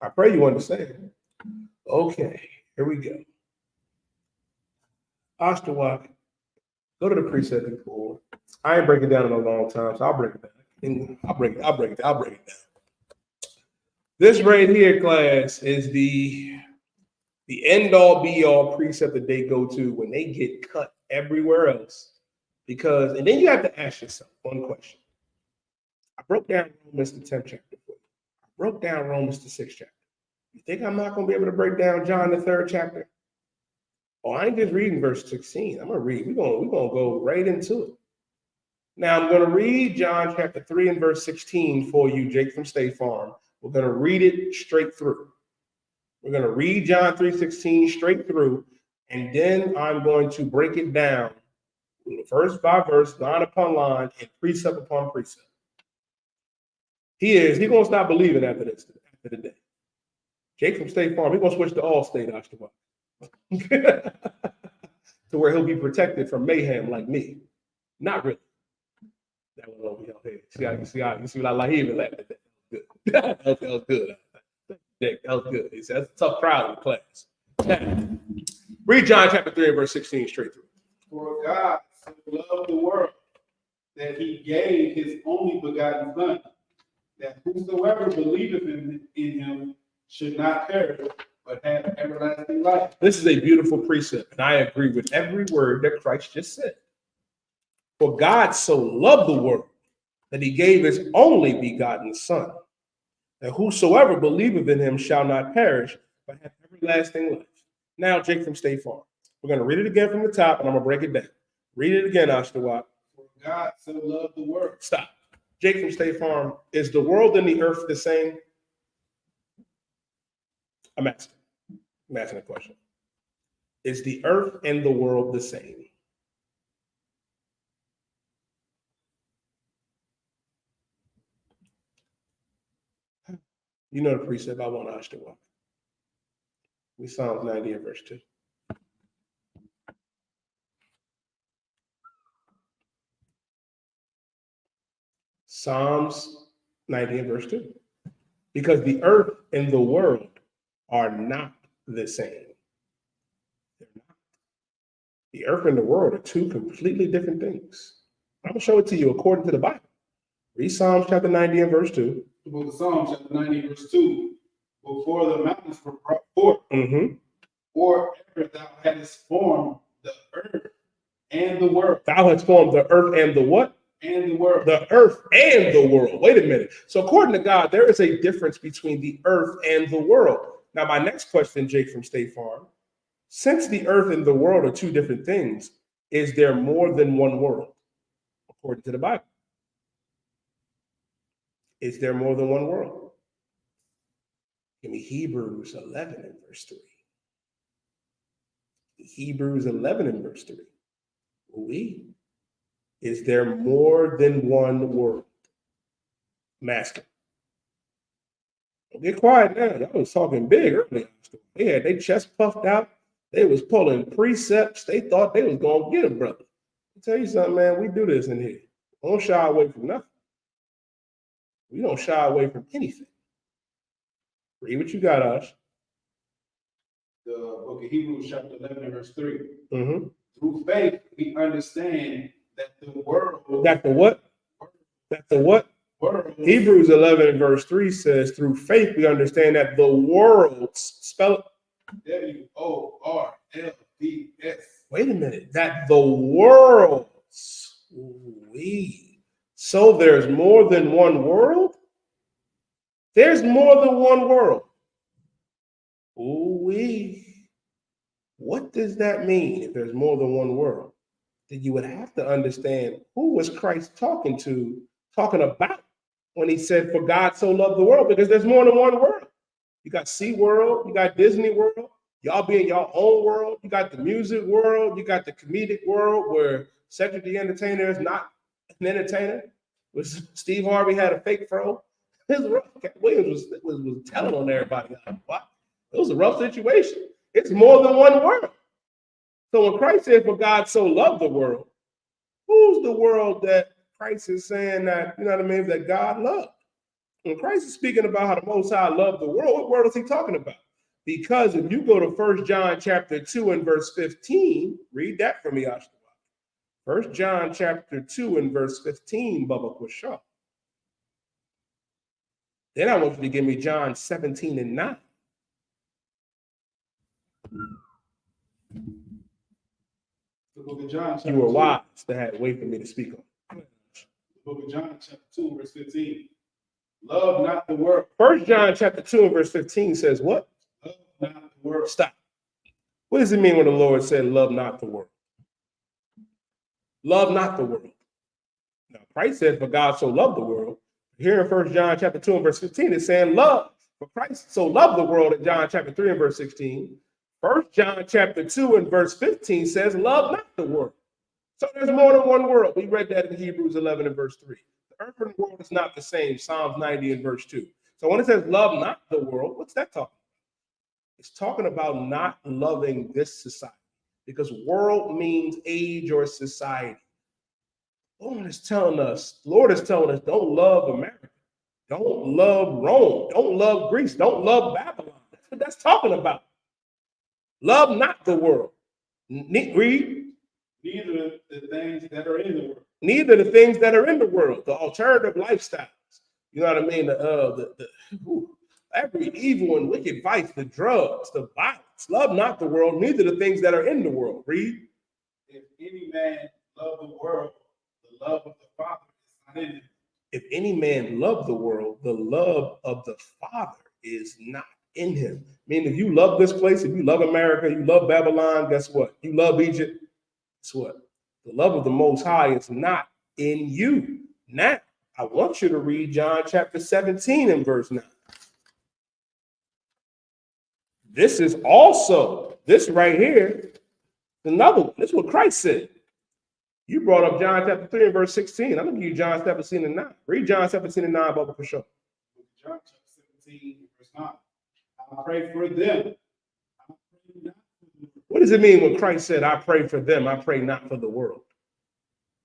I pray you understand. Okay, here we go. Isupk, go to the precepting pool. I ain't breaking it down in a long time, so I'll break it down. I'll break it down. This right here, class, is the end-all be-all precept that they go to when they get cut everywhere else. Because, and then you have to ask yourself one question. I broke down Romans the 10th chapter for you. I broke down Romans the 6th chapter. You think I'm not going to be able to break down John the 3rd chapter? Oh, I ain't just reading verse 16. I'm going to read. We're going to go right into it. Now, I'm going to read John chapter 3 and verse 16 for you, Jake from State Farm. We're going to read it straight through. We're going to read John 3:16 straight through, and then I'm going to break it down verse by verse, line upon line, and precept upon precept. He's going to stop believing after the day. Jake from State Farm, he's going to switch to Allstate after a while. To where he'll be protected from mayhem like me. Not really. That one over here. You see what I like? He even laughed at that. Good. That was good. That was good. That's a tough crowd in the class. Now, read John chapter 3 and verse 16 straight through. For God so loved the world that he gave his only begotten Son, that whosoever believeth in him should not perish, but have everlasting life. This is a beautiful precept, and I agree with every word that Christ just said. For God so loved the world that he gave his only begotten Son, that whosoever believeth in him shall not perish, but have everlasting life. Now, Jake from State Farm. We're going to read it again from the top, and I'm going to break it down. Read it again, Isupk. For God so loved the world. Stop. Jake from State Farm. Is the world and the earth the same? I'm asking a question. Is the earth and the world the same? You know the precept I want Isupk. We Psalms 90 and verse 2. Psalms 90 and verse 2. Because the earth and the world are not the same. They're not. The earth and the world are two completely different things. I'm going to show it to you according to the Bible. Read Psalms chapter 90 and verse 2. The book of Psalms chapter 90 verse 2. Before the mountains were brought forth, or ever thou hadst formed the earth and the world. Thou hast formed the earth and the what? and the world. The earth and the world. Wait a minute. So according to God, there is a difference between the earth and the world. Now, my next question, Jake from State Farm, since the earth and the world are two different things, is there more than one world? According to the Bible. Is there more than one world? Give me Hebrews 11 and verse 3. Hebrews 11 and verse 3. Is there more than one world? Master. Don't get quiet now. I was talking big earlier. They had their chest puffed out. They was pulling precepts. They thought they was going to get a brother. I'll tell you something, man. We do this in here. Don't shy away from nothing. We don't shy away from anything. Read what you got, Ash. The book of Hebrews, chapter 11, and verse 3. Mm-hmm. Through faith, we understand that the world. That the what? That the what? World. Hebrews 11 and verse 3 says, through faith, we understand that the worlds, spell it. WORLDS. Wait a minute. That the worlds. So there's more than one world? There's more than one world. What does that mean if there's more than one world? Then you would have to understand who was Christ talking about when he said, for God so loved the world, because there's more than one world. You got SeaWorld, you got Disney World, y'all be in your own world, you got the music world, you got the comedic world where Cedric the Entertainer is not an entertainer, which Steve Harvey had a fake fro. Cat Williams was telling on everybody. What? It was a rough situation. It's more than one world. So when Christ said, for God so loved the world, who's the world that Christ is saying that, you know what I mean, that God loved? When Christ is speaking about how the Most High loved the world, what world is he talking about? Because if you go to 1 John chapter 2 and verse 15, read that for me, Ashton. 1 John chapter 2 and verse 15, Bubba Quashaw. Then I want you to give me John 17 and 9. The book of John, you were wise to have to wait for me to speak on. The book of John, chapter 2, verse 15. Love not the world. 1 John chapter 2 and verse 15 says what? Love not the world. Stop. What does it mean when the Lord said, love not the world? Love not the world. Now, Christ said, for God so loved the world. Here in 1 John chapter 2 and verse 15, it's saying love. For Christ so loved the world in John chapter 3 and verse 16. 1 John chapter 2 and verse 15 says, love not the world. So there's more than one world. We read that in Hebrews 11 and verse 3. The earth and the world is not the same. Psalms 90 and verse 2. So when it says love not the world, what's that talking about? It's talking about not loving this society, because world means age or society. Lord is telling us, don't love America. Don't love Rome. Don't love Greece. Don't love Babylon. That's what that's talking about. Love not the world. Read. Neither the things that are in the world. Neither the things that are in the world, the alternative lifestyles. You know what I mean? Every evil and wicked vice, the drugs, the violence. Love not the world, neither the things that are in the world. Read. If any man love the world, the love of the Father is not in him. If any man love the world, the love of the Father is not in him. Meaning, if you love this place, if you love America, you love Babylon, guess what? You love Egypt, guess what? The love of the Most High is not in you. Now, I want you to read John chapter 17 and verse 9. This is also, this right here, another one. This is what Christ said. You brought up John chapter 3 and verse 16. I'm going to give you John 17 and 9. Read John 17 and 9, Bubba, for sure. John chapter 17, verse 9. I pray for them. What does it mean when Christ said, I pray for them, I pray not for the world?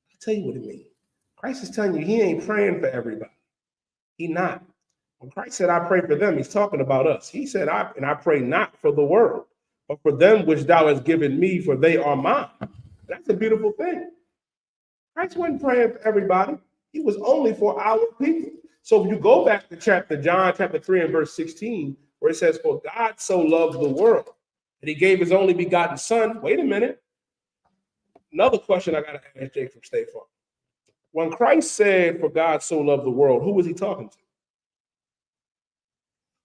I'll tell you what it means. Christ is telling you he ain't praying for everybody. He not. When Christ said, I pray for them, he's talking about us. He said, I pray not for the world, but for them which thou hast given me, for they are mine. That's a beautiful thing. Christ wasn't praying for everybody. He was only for our people. So if you go back to John chapter 3 and verse 16, where it says, for God so loved the world that he gave his only begotten son. Wait a minute. Another question I got to ask Jake from State Farm. When Christ said, "For God so loved the world," who was he talking to?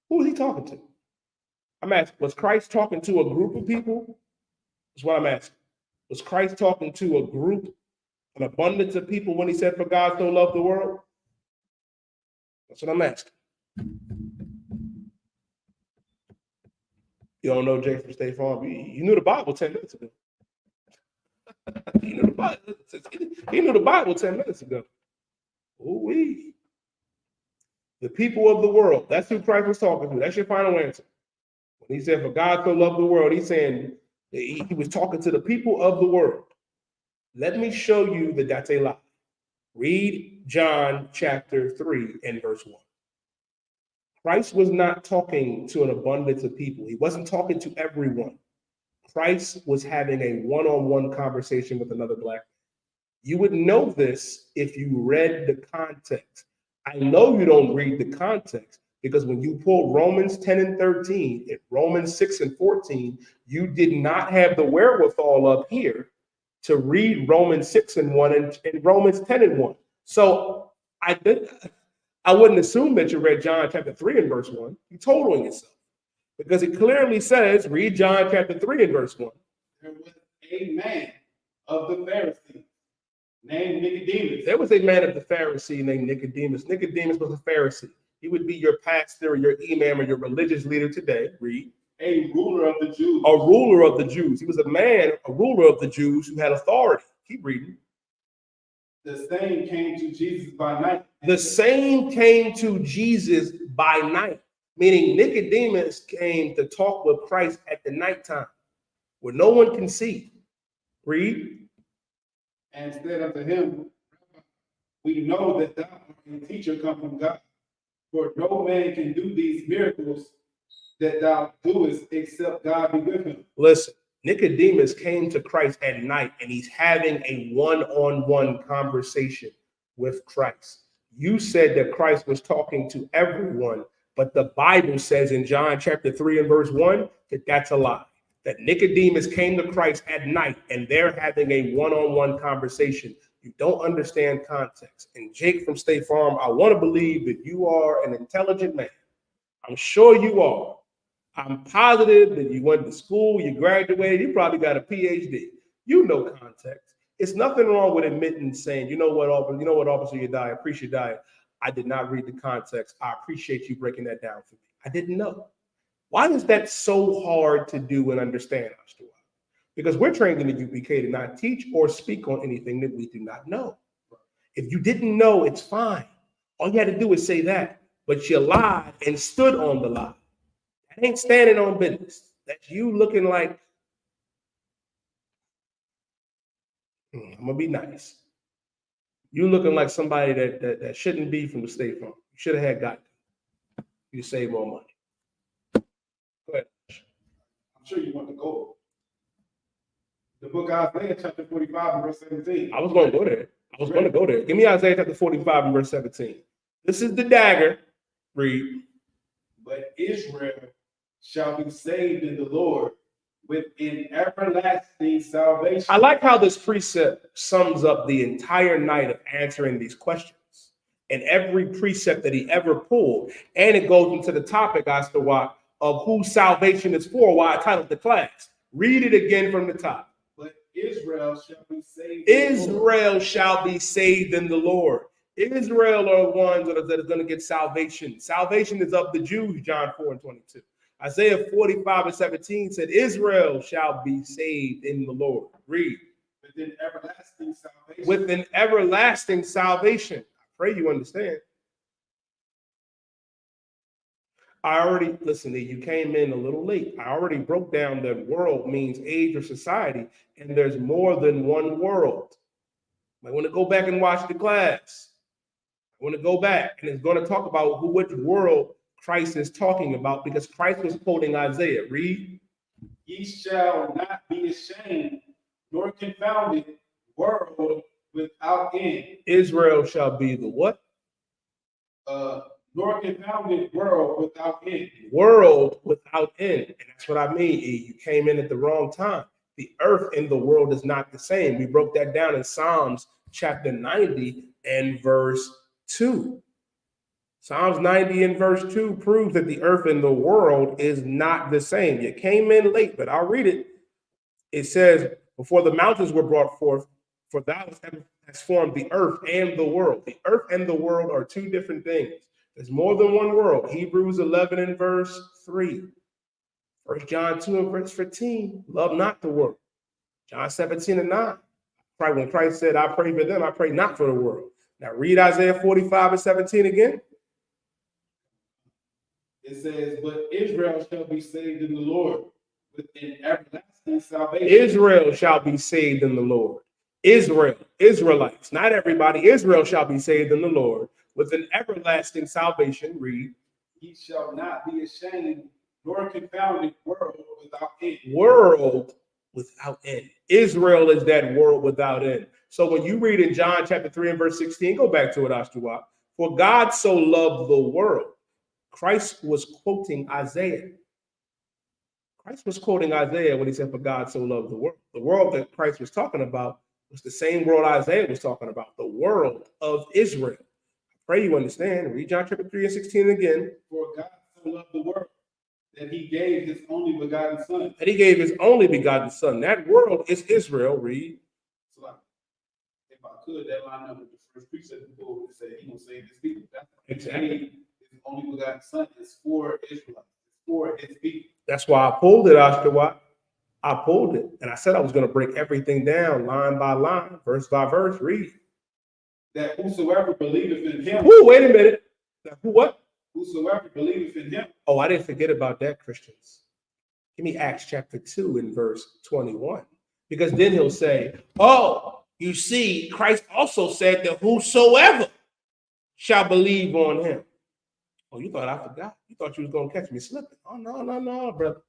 Who was he talking to? I'm asking, was Christ talking to a group of people? That's what I'm asking. Was Christ talking to a group, an abundance of people when he said, "For God so loved the world"? That's what I'm asking. You don't know Jay from State Farm? You knew the Bible 10 minutes ago. He knew the Bible 10 minutes ago. Ooh-wee. The people of the world. That's who Christ was talking to. That's your final answer. When he said, "For God so loved the world," he's saying he was talking to the people of the world. Let me show you that that's a lie. Read John chapter 3 and verse 1. Christ was not talking to an abundance of people. He wasn't talking to everyone. Christ was having a one-on-one conversation with another black man. You would know this if you read the context. I know you don't read the context because when you pull Romans 10 and 13 and Romans 6 and 14, you did not have the wherewithal up here to read Romans 6 and 1 and Romans 10 and 1. So I wouldn't assume that you read John chapter 3 and verse 1. You're totaling yourself because it clearly says, read John chapter 3 and verse 1. There was a man of the Pharisees named Nicodemus. There was a man of the Pharisee named Nicodemus. Nicodemus was a Pharisee. He would be your pastor or your imam or your religious leader today. Read. A ruler of the Jews. A ruler of the Jews. He was a man, a ruler of the Jews who had authority. Keep reading. The same came to Jesus by night. The same came to Jesus by night, meaning Nicodemus came to talk with Christ at the nighttime where no one can see. Read. And said unto him, "We know that thou art a teacher come from God, for no man can do these miracles that thou doest except God be with him." Listen, Nicodemus came to Christ at night and he's having a one-on-one conversation with Christ. You said that Christ was talking to everyone, but the Bible says in John chapter 3 and verse 1 that that's a lie. That Nicodemus came to Christ at night and they're having a one-on-one conversation. You don't understand context. And Jake from State Farm, I want to believe that you are an intelligent man. I'm sure you are. I'm positive that you went to school, you graduated, you probably got a PhD. You know context. It's nothing wrong with admitting saying, you know what, officer, you die. I appreciate your diet. I did not read the context. I appreciate you breaking that down for me. I didn't know. Why is that so hard to do and understand, Mr. White? Because we're trained in the UPK to not teach or speak on anything that we do not know. If you didn't know, it's fine. All you had to do is say that, but you lied and stood on the lie. That ain't standing on business. That's you looking like, I'm gonna be nice. You looking like somebody that shouldn't be from the State Farm. You should have had got you to save more money. Go ahead. I'm sure you want to go. The book of Isaiah chapter 45 and verse 17. I was going to go there. Give me Isaiah chapter 45 and verse 17. This is the dagger. Read. But Israel shall be saved in the Lord with an everlasting salvation. I like how this precept sums up the entire night of answering these questions and every precept that he ever pulled. And it goes into the topic, I.S.U.P.K, of who salvation is for, why I titled the class. Read it again from the top. But Israel shall be saved. Israel shall be saved in the Lord. Israel are the ones that are going to get salvation. Salvation is of the Jews, John 4 and 22. Isaiah 45 and 17 said, Israel shall be saved in the Lord. Read. With an everlasting salvation. With an everlasting salvation. I pray you understand. Listen, you came in a little late. I already broke down that world means age or society, and there's more than one world. I want to go back and watch the class. I want to go back, and it's going to talk about which world Christ is talking about, because Christ was quoting Isaiah. Read. Ye shall not be ashamed, nor confounded, world without end. Israel shall be the what? Nor confounded, world without end. World without end. And that's what I mean. You came in at the wrong time. The earth and the world is not the same. We broke that down in Psalms chapter 90 and verse 2. Psalms 90 and verse 2 proves that the earth and the world is not the same. You came in late, but I'll read it. It says, before the mountains were brought forth, for thou hast formed the earth and the world. The earth and the world are two different things. There's more than one world. Hebrews 11 and verse 3. 1 John 2 and verse 15. Love not the world. John 17 and 9. Right, when Christ said, I pray for them, I pray not for the world. Now read Isaiah 45 and 17 again. It says, but Israel shall be saved in the Lord with an everlasting salvation. Israel shall be saved in the Lord. Israel, Israelites, not everybody. Israel shall be saved in the Lord with an everlasting salvation. Read. He shall not be ashamed nor confounded, world without end. World without end. Israel is that world without end. So when you read in John chapter 3 and verse 16, go back to it, I.S.U.P.K. For God so loved the world. Christ was quoting Isaiah. Christ was quoting Isaiah when he said, for God so loved the world. The world that Christ was talking about was the same world Isaiah was talking about, the world of Israel. I pray you understand. Read John chapter 3 and 16 again. For God so loved the world that he gave his only begotten son. That he gave his only begotten son. That world is Israel. Read. So like, if I could, that line up with the first precept before would say he gonna save his people. That's exactly. His only begotten son is for Israelites. It's for his people. That's why I pulled it, I.S.U.P.K. I pulled it, and I said I was going to break everything down line by line, verse by verse. Read. That whosoever believeth in him. Whoa, wait a minute. That who what? Whosoever believeth in him. Oh, I didn't forget about that, Christians. Give me Acts chapter 2 and verse 21. Because then he'll say, oh, you see, Christ also said that whosoever shall believe on him. Oh, you thought I forgot. You thought you was going to catch me slipping. Oh, no, brother.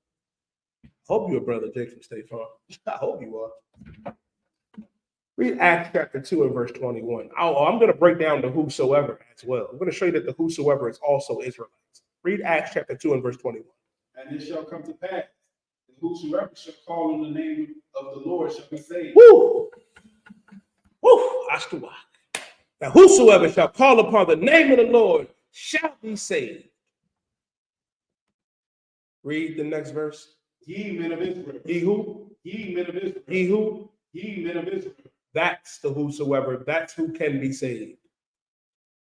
Hope you're a brother, Jake from State Farm. I hope you are. Read Acts chapter 2 and verse 21. I'm going to break down the whosoever as well. I'm going to show you that the whosoever is also Israelites. Read Acts chapter 2 and verse 21. And it shall come to pass, that whosoever shall call on the name of the Lord shall be saved. Woo! Woo! I.S.U.P.K. Now whosoever shall call upon the name of the Lord shall be saved. Read the next verse. Ye men of Israel. Ye who? Ye men of Israel. Ye who? Ye men of Israel. That's the whosoever. That's who can be saved.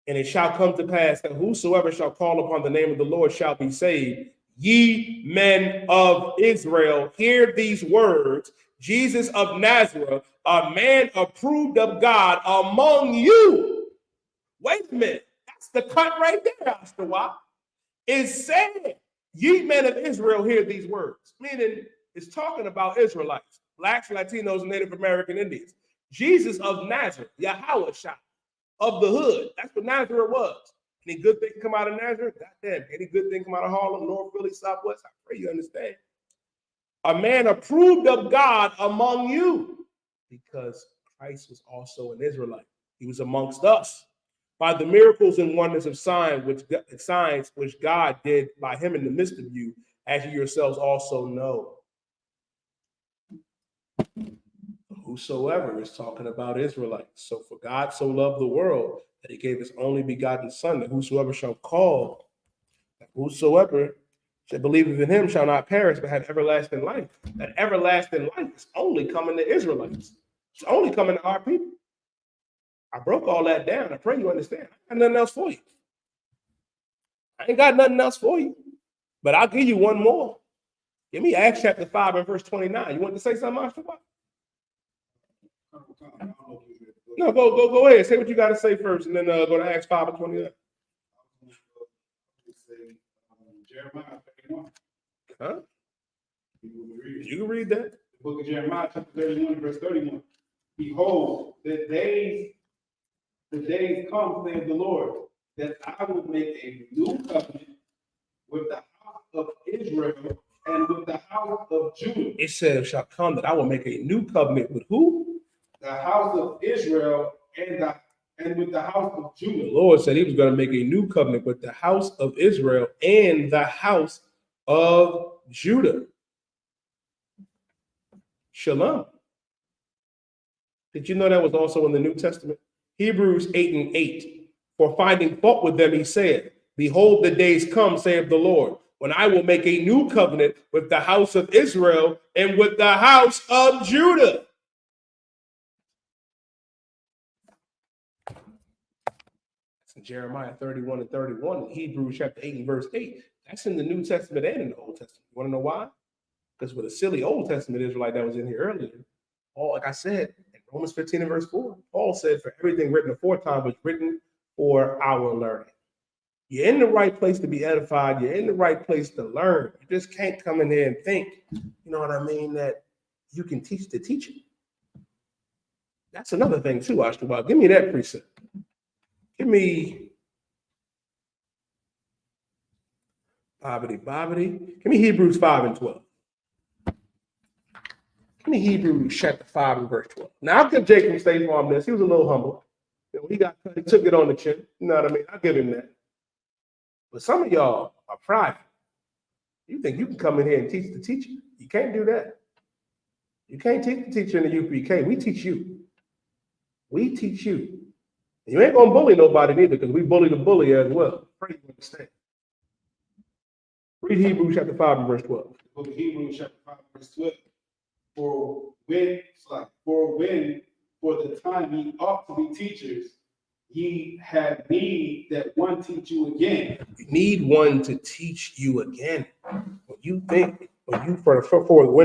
And it shall come to pass that whosoever shall call upon the name of the Lord shall be saved. Ye men of Israel, hear these words. Jesus of Nazareth, a man approved of God among you. Wait a minute. That's the cut right there, I.S.U.P.K. It said, ye men of Israel, hear these words. Meaning, it's talking about Israelites, Blacks, Latinos, and Native American Indians. Jesus of Nazareth, Yahweh of the hood. That's what Nazareth was. Any good thing come out of Nazareth? Goddamn. Any good thing come out of Harlem, North Philly, Southwest? I pray you understand. A man approved of God among you, because Christ was also an Israelite. He was amongst us. By the miracles and wonders of signs which God did by him in the midst of you, as you yourselves also know. Whosoever is talking about Israelites. So for God so loved the world that he gave his only begotten son, that whosoever shall call, that whosoever shall believe in him shall not perish, but have everlasting life. That everlasting life is only coming to Israelites. It's only coming to our people. I broke all that down. I pray you understand. I got nothing else for you. I ain't got nothing else for you. But I'll give you one more. Give me Acts chapter 5 and verse 29. You want to say something, I.S.U.P.K.? No, go ahead. Say what you got to say first, and then go to Acts 5 and 29. Jeremiah 31. Huh? You can read that. The book of Jeremiah, chapter 31, verse 31. Behold, the days come, saith the Lord, that I will make a new covenant with the house of Israel and with the house of Judah. It says, shall come that I will make a new covenant with who? The house of Israel and with the house of Judah. The Lord said he was going to make a new covenant with the house of Israel and the house of Judah. Shalom. Did you know that was also in the New Testament? Hebrews 8:8. For finding fault with them, he said, behold, the days come, saith the Lord, when I will make a new covenant with the house of Israel and with the house of Judah. That's in Jeremiah 31:31, and Hebrews chapter 8 and verse 8. That's in the New Testament and in the Old Testament. You want to know why? Because with a silly Old Testament Israelite that was in here earlier, Paul, like I said, in Romans 15 and verse 4, Paul said, for everything written aforetime was written for our learning. You're in the right place to be edified. You're in the right place to learn. You just can't come in here and think, you know what I mean, that you can teach the teacher. That's another thing too, Ashtabal. Give me that precept. Give me Give me Hebrews 5 and 12. Give me Hebrews chapter 5 and verse 12. Now, I'll give Jacob State Farm this. He was a little humble. You know, he took it on the chin. You know what I mean? I'll give him that. But some of y'all are private. You think you can come in here and teach the teacher. You can't do that. You can't teach the teacher in the UPK. We teach you. We teach you. And you ain't going to bully nobody neither, because we bully the bully as well. Pray you understand. Read Hebrews chapter 5 and verse 12. The book of Hebrews chapter 5 verse 12. For the time ye ought to be teachers, ye have need that one teach you again. You need one to teach you again. When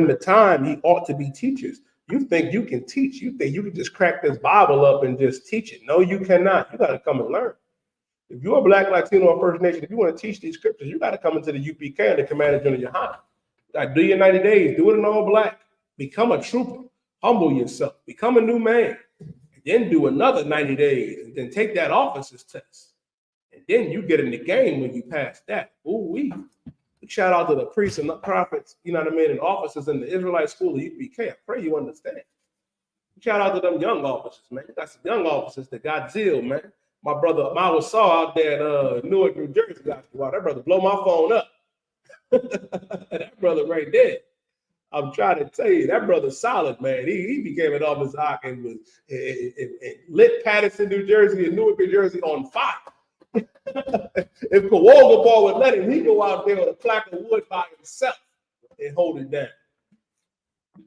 the time ye ought to be teachers, you think you can teach. You think you can just crack this Bible up and just teach it. No, you cannot. You got to come and learn. If you're a Black, Latino, or First Nation, if you want to teach these scriptures, you got to come into the UPK and the Commander GEN.YAHANNA. You got to do your 90 days. Do it in all Black. Become a trooper. Humble yourself. Become a new man. And then do another 90 days. And then take that officer's test. And then you get in the game when you pass that. Ooh-wee. Shout out to the priests and the prophets, you know what I mean, and officers in the Israelite school of UPK. I pray you understand. Shout out to them young officers, man. You got some young officers that got zeal, man. My brother, I out there in Newark, New Jersey. Wow, that brother blow my phone up. That brother right there. I'm trying to tell you, that brother's solid, man. He became an officer and was lit Patterson, New Jersey, and Newark, New Jersey on fire. If Kawoga Ball would let him, he'd go out there with a plaque of wood by himself and hold it down.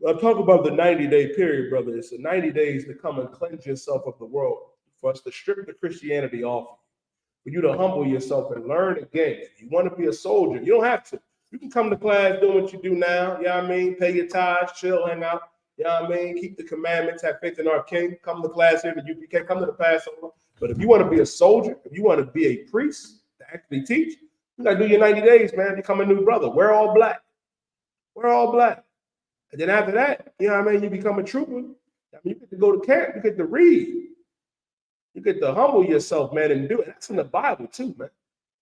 I'm talking about the 90-day period, brother. It's the 90 days to come and cleanse yourself of the world, for us to strip the Christianity off, for you to humble yourself and learn again. If you want to be a soldier, you don't have to. You can come to class, do what you do now, you know what I mean? Pay your tithes, chill, hang out, you know what I mean? Keep the commandments, have faith in our King, come to class here at the UPK, come to the Passover. But if you want to be a soldier, if you want to be a priest to actually teach, you got to do your 90 days, man. Become a new brother. We're all Black. We're all Black. And then after that, you know what I mean? You become a trooper. I mean, you get to go to camp. You get to read. You get to humble yourself, man, and do it. That's in the Bible too, man.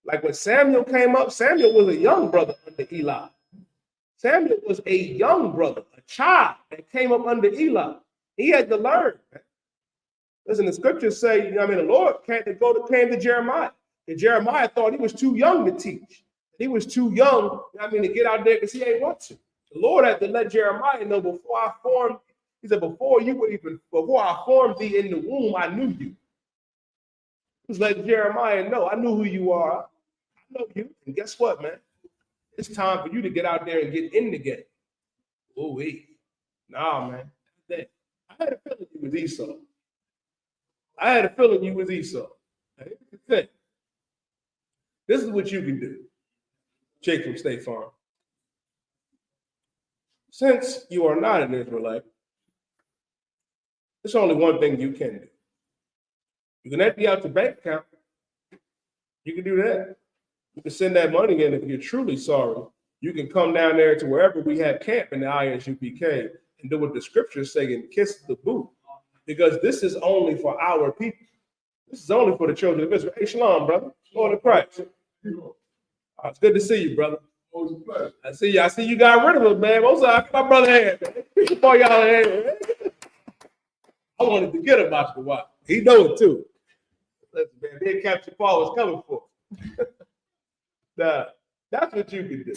Like when Samuel came up, Samuel was a young brother under Eli. Samuel was a young brother, a child that came up under Eli. He had to learn, man. Listen, the scriptures say, you know what I mean, the Lord came to Jeremiah. And Jeremiah thought he was too young to teach. He was too young, you know what I mean, to get out there because he ain't want to. The Lord had to let Jeremiah know before I formed, he said, before I formed thee in the womb, I knew you. He was letting Jeremiah know, I knew who you are. I know you. And guess what, man? It's time for you to get out there and get in the game. Oh, wait. Nah, man. I had a feeling you was Esau. I had a feeling you was Esau. This is what you can do. Jake from State Farm. Since you are not an Israelite, there's only one thing you can do. You can empty out your bank account. You can do that. You can send that money in if you're truly sorry. You can come down there to wherever we have camp in the I.S.U.P.K. and do what the scriptures say and kiss the boot. Because this is only for our people. This is only for the children of Israel. Hey, shalom, brother. Lord of Christ. It's good to see you, brother. I see you got rid of him, man. What's up? My brother hand, man. Boy, y'all hand. I wanted to get him out the while. He knows it too. Listen, man, big Captain Paul was coming for. Now, that's what you can do.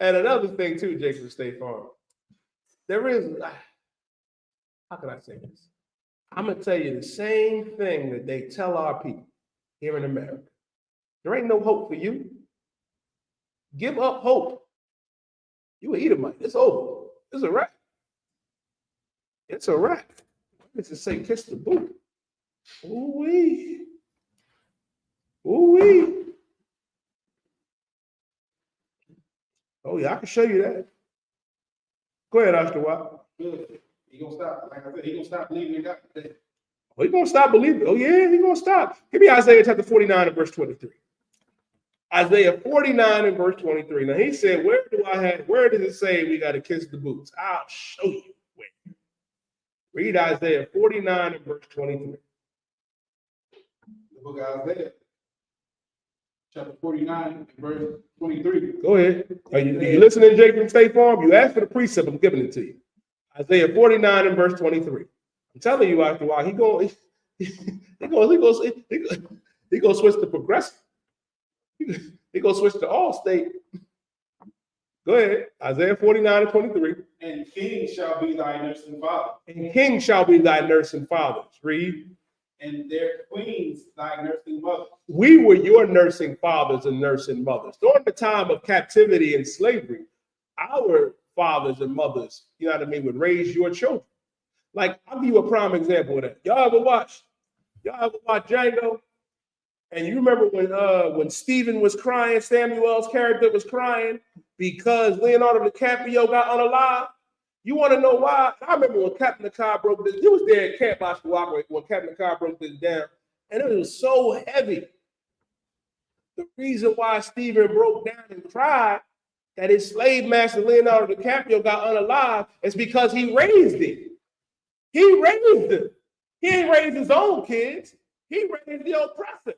And another thing too, Jacob State Farm. There is, how can I say this? I'm gonna tell you the same thing that they tell our people here in America. There ain't no hope for you. Give up hope. You an Edomite. It's over. It's a wrap. It's a wrap. It's to say kiss the boot. Ooh-wee. Ooh-wee. Oh yeah, I can show you that. Go ahead, I.S.U.P.K. Good. He gonna stop. Like I said, he gonna stop believing in God. Oh, he gonna stop believing. Oh yeah, he gonna stop. Give me Isaiah chapter 49 and verse 23. Isaiah 49 and verse 23. Now he said, where does it say we got to kiss the boots? I'll show you where. Read Isaiah 49 and verse 23. The book of Isaiah, chapter 49 and verse 23. Go ahead. Are you listening, Jake from State Farm? You asked for the precept, I'm giving it to you. Isaiah 49 and verse 23. I'm telling you, after a while, he gonna switch to progressive. He gonna switch to all state. Go ahead. Isaiah 49 and 23. And kings shall be thy nursing father. And kings shall be thy nursing fathers. Read. And their queens thy nursing mothers. We were your nursing fathers and nursing mothers. During the time of captivity and slavery, our fathers and mothers, you know what I mean, would raise your children. Like, I'll give you a prime example of that. Y'all ever watch Django? And you remember when Stephen was crying, Samuel's character was crying because Leonardo DiCaprio got unalive? You want to know why? I remember when Captain Car broke this. You was there at Camp I.S.U.P.K when Captain Car broke this down, and it was so heavy. The reason why Stephen broke down and cried that his slave master Leonardo DiCaprio got unalive is because he raised it. He raised it. He ain't raised his own kids. He raised the oppressor.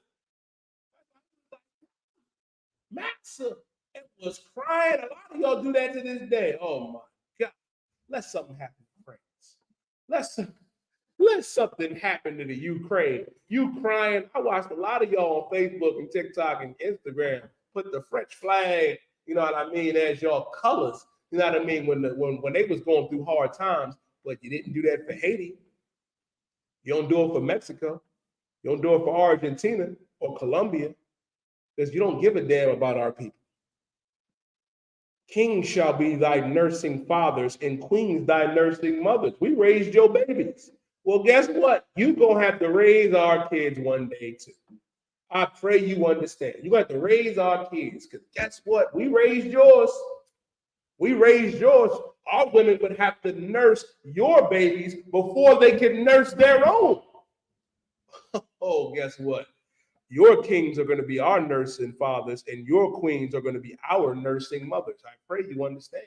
Maxa was crying. A lot of y'all do that to this day. Oh my God. Let something happen, friends. Let something happen to the Ukraine. You crying. I watched a lot of y'all on Facebook and TikTok and Instagram put the French flag, you know what I mean, as y'all colors. You know what I mean? When they was going through hard times, but you didn't do that for Haiti. You don't do it for Mexico. You don't do it for Argentina or Colombia, because you don't give a damn about our people. Kings shall be thy nursing fathers and queens thy nursing mothers. We raised your babies. Well, guess what? You're going to have to raise our kids one day too. I pray you understand. You're going to have to raise our kids, because guess what? We raised yours. We raised yours. Our women would have to nurse your babies before they can nurse their own. Oh, guess what? Your kings are going to be our nursing fathers, and your queens are going to be our nursing mothers. I pray you understand.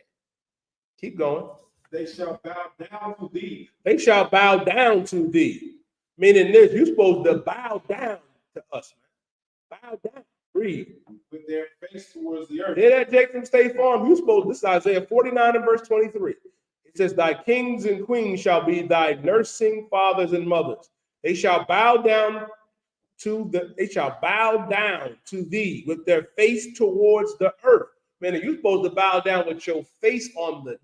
Keep going. They shall bow down to thee. They shall bow down to thee. Meaning this, you're supposed to bow down to us, man. Bow down. Breathe. With their face towards the earth. Hear that, Jake from State Farm? You supposed, this is Isaiah 49 and verse 23. It says, thy kings and queens shall be thy nursing fathers and mothers. They shall bow down to thee with their face towards the earth. Man, you're supposed to bow down with your face on the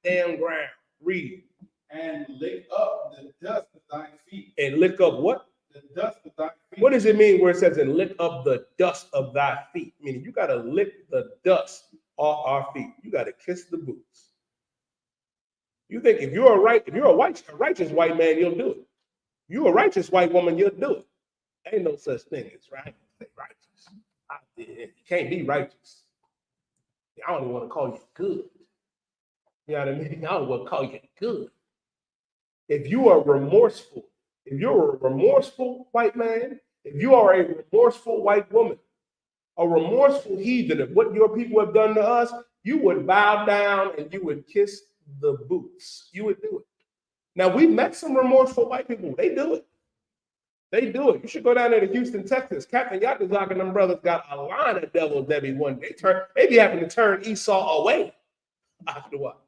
goddamn ground. Read. And lick up the dust of thy feet. And lick up what? The dust of thy feet. What does it mean where it says, and lick up the dust of thy feet? Meaning you got to lick the dust off our feet. You got to kiss the boots. You think if you're a righteous white man, you'll do it. You're a righteous white woman, you'll do it. Ain't no such thing as righteous. You can't be righteous. I don't even want to call you good. You know what I mean? I don't want to call you good. If you are remorseful, if you're a remorseful white man, if you are a remorseful white woman, a remorseful heathen of what your people have done to us, you would bow down and you would kiss the boots. You would do it. Now, we've met some remorseful white people. They do it. They do it. You should go down there to Houston, Texas. Captain Yakazak and them brothers got a line of devils that be one day. They be having to turn Esau away after a while.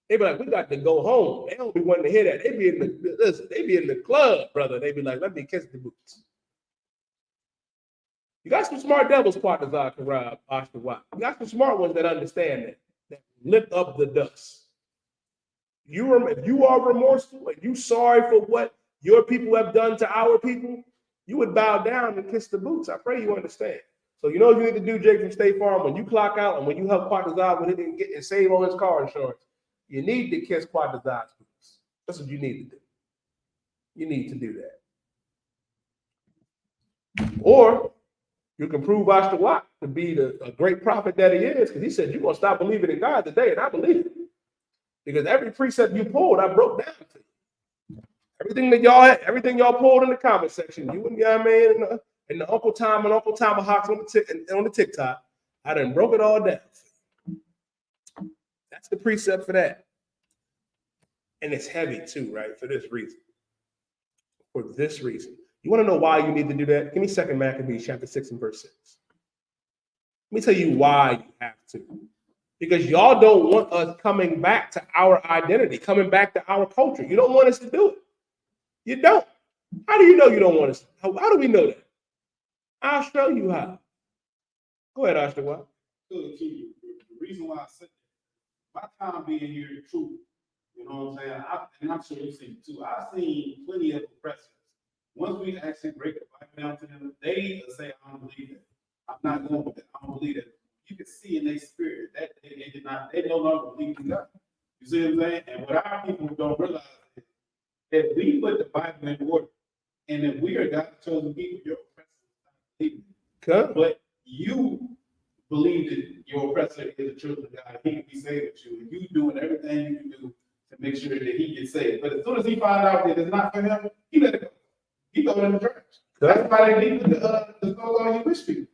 They be like, we got to go home. They don't be wanting to hear that. They be in the club, brother. They be like, let me kiss the boots. You got some smart devils, partners, You got some smart ones that understand that lift up the dust. If you are remorseful and you sorry for what your people have done to our people, you would bow down and kiss the boots. I pray you understand. So you know what you need to do, Jake, from State Farm, when you clock out and when you help Quadazar when he didn't get and save on his car insurance, you need to kiss Quadazar's boots. That's what you need to do. You need to do that. Or you can prove I.S.U.P.K to be a great prophet that he is, because he said, you're going to stop believing in God today, and I believe it. Because every precept you pulled, I broke down to you. Everything y'all pulled in the comment section, you and your man and the Uncle Tom and Uncle Tomahawks on the TikTok, I done broke it all down. That's the precept for that. And it's heavy too, right? For this reason. For this reason. You want to know why you need to do that? Give me 2 Maccabees chapter 6 and verse 6. Let me tell you why you have to. Because y'all don't want us coming back to our identity, coming back to our culture. You don't want us to do it. You don't. How do you know you don't want us to? How do we know that? I'll show you how. Go ahead, Ashton. The reason why I said that, my time being here is true. You know what I'm saying? And I'm sure you've seen it too. I've seen plenty of oppressors. Once we actually break the Bible down to them, they say, I don't believe that. I'm not going with that. I don't believe that. You can see in their spirit that they no longer believe in God. You see what I'm saying? And what our people don't realize is that we put the Bible in order. And if we are God's chosen people, your oppressor is not believing. But you believe that your oppressor is a children of God. He can be saved with you. And you doing everything you can do to make sure that he gets saved. But as soon as he finds out that it's not for him, he let it go. He goes in the church. That's why they need the so-called Jewish people.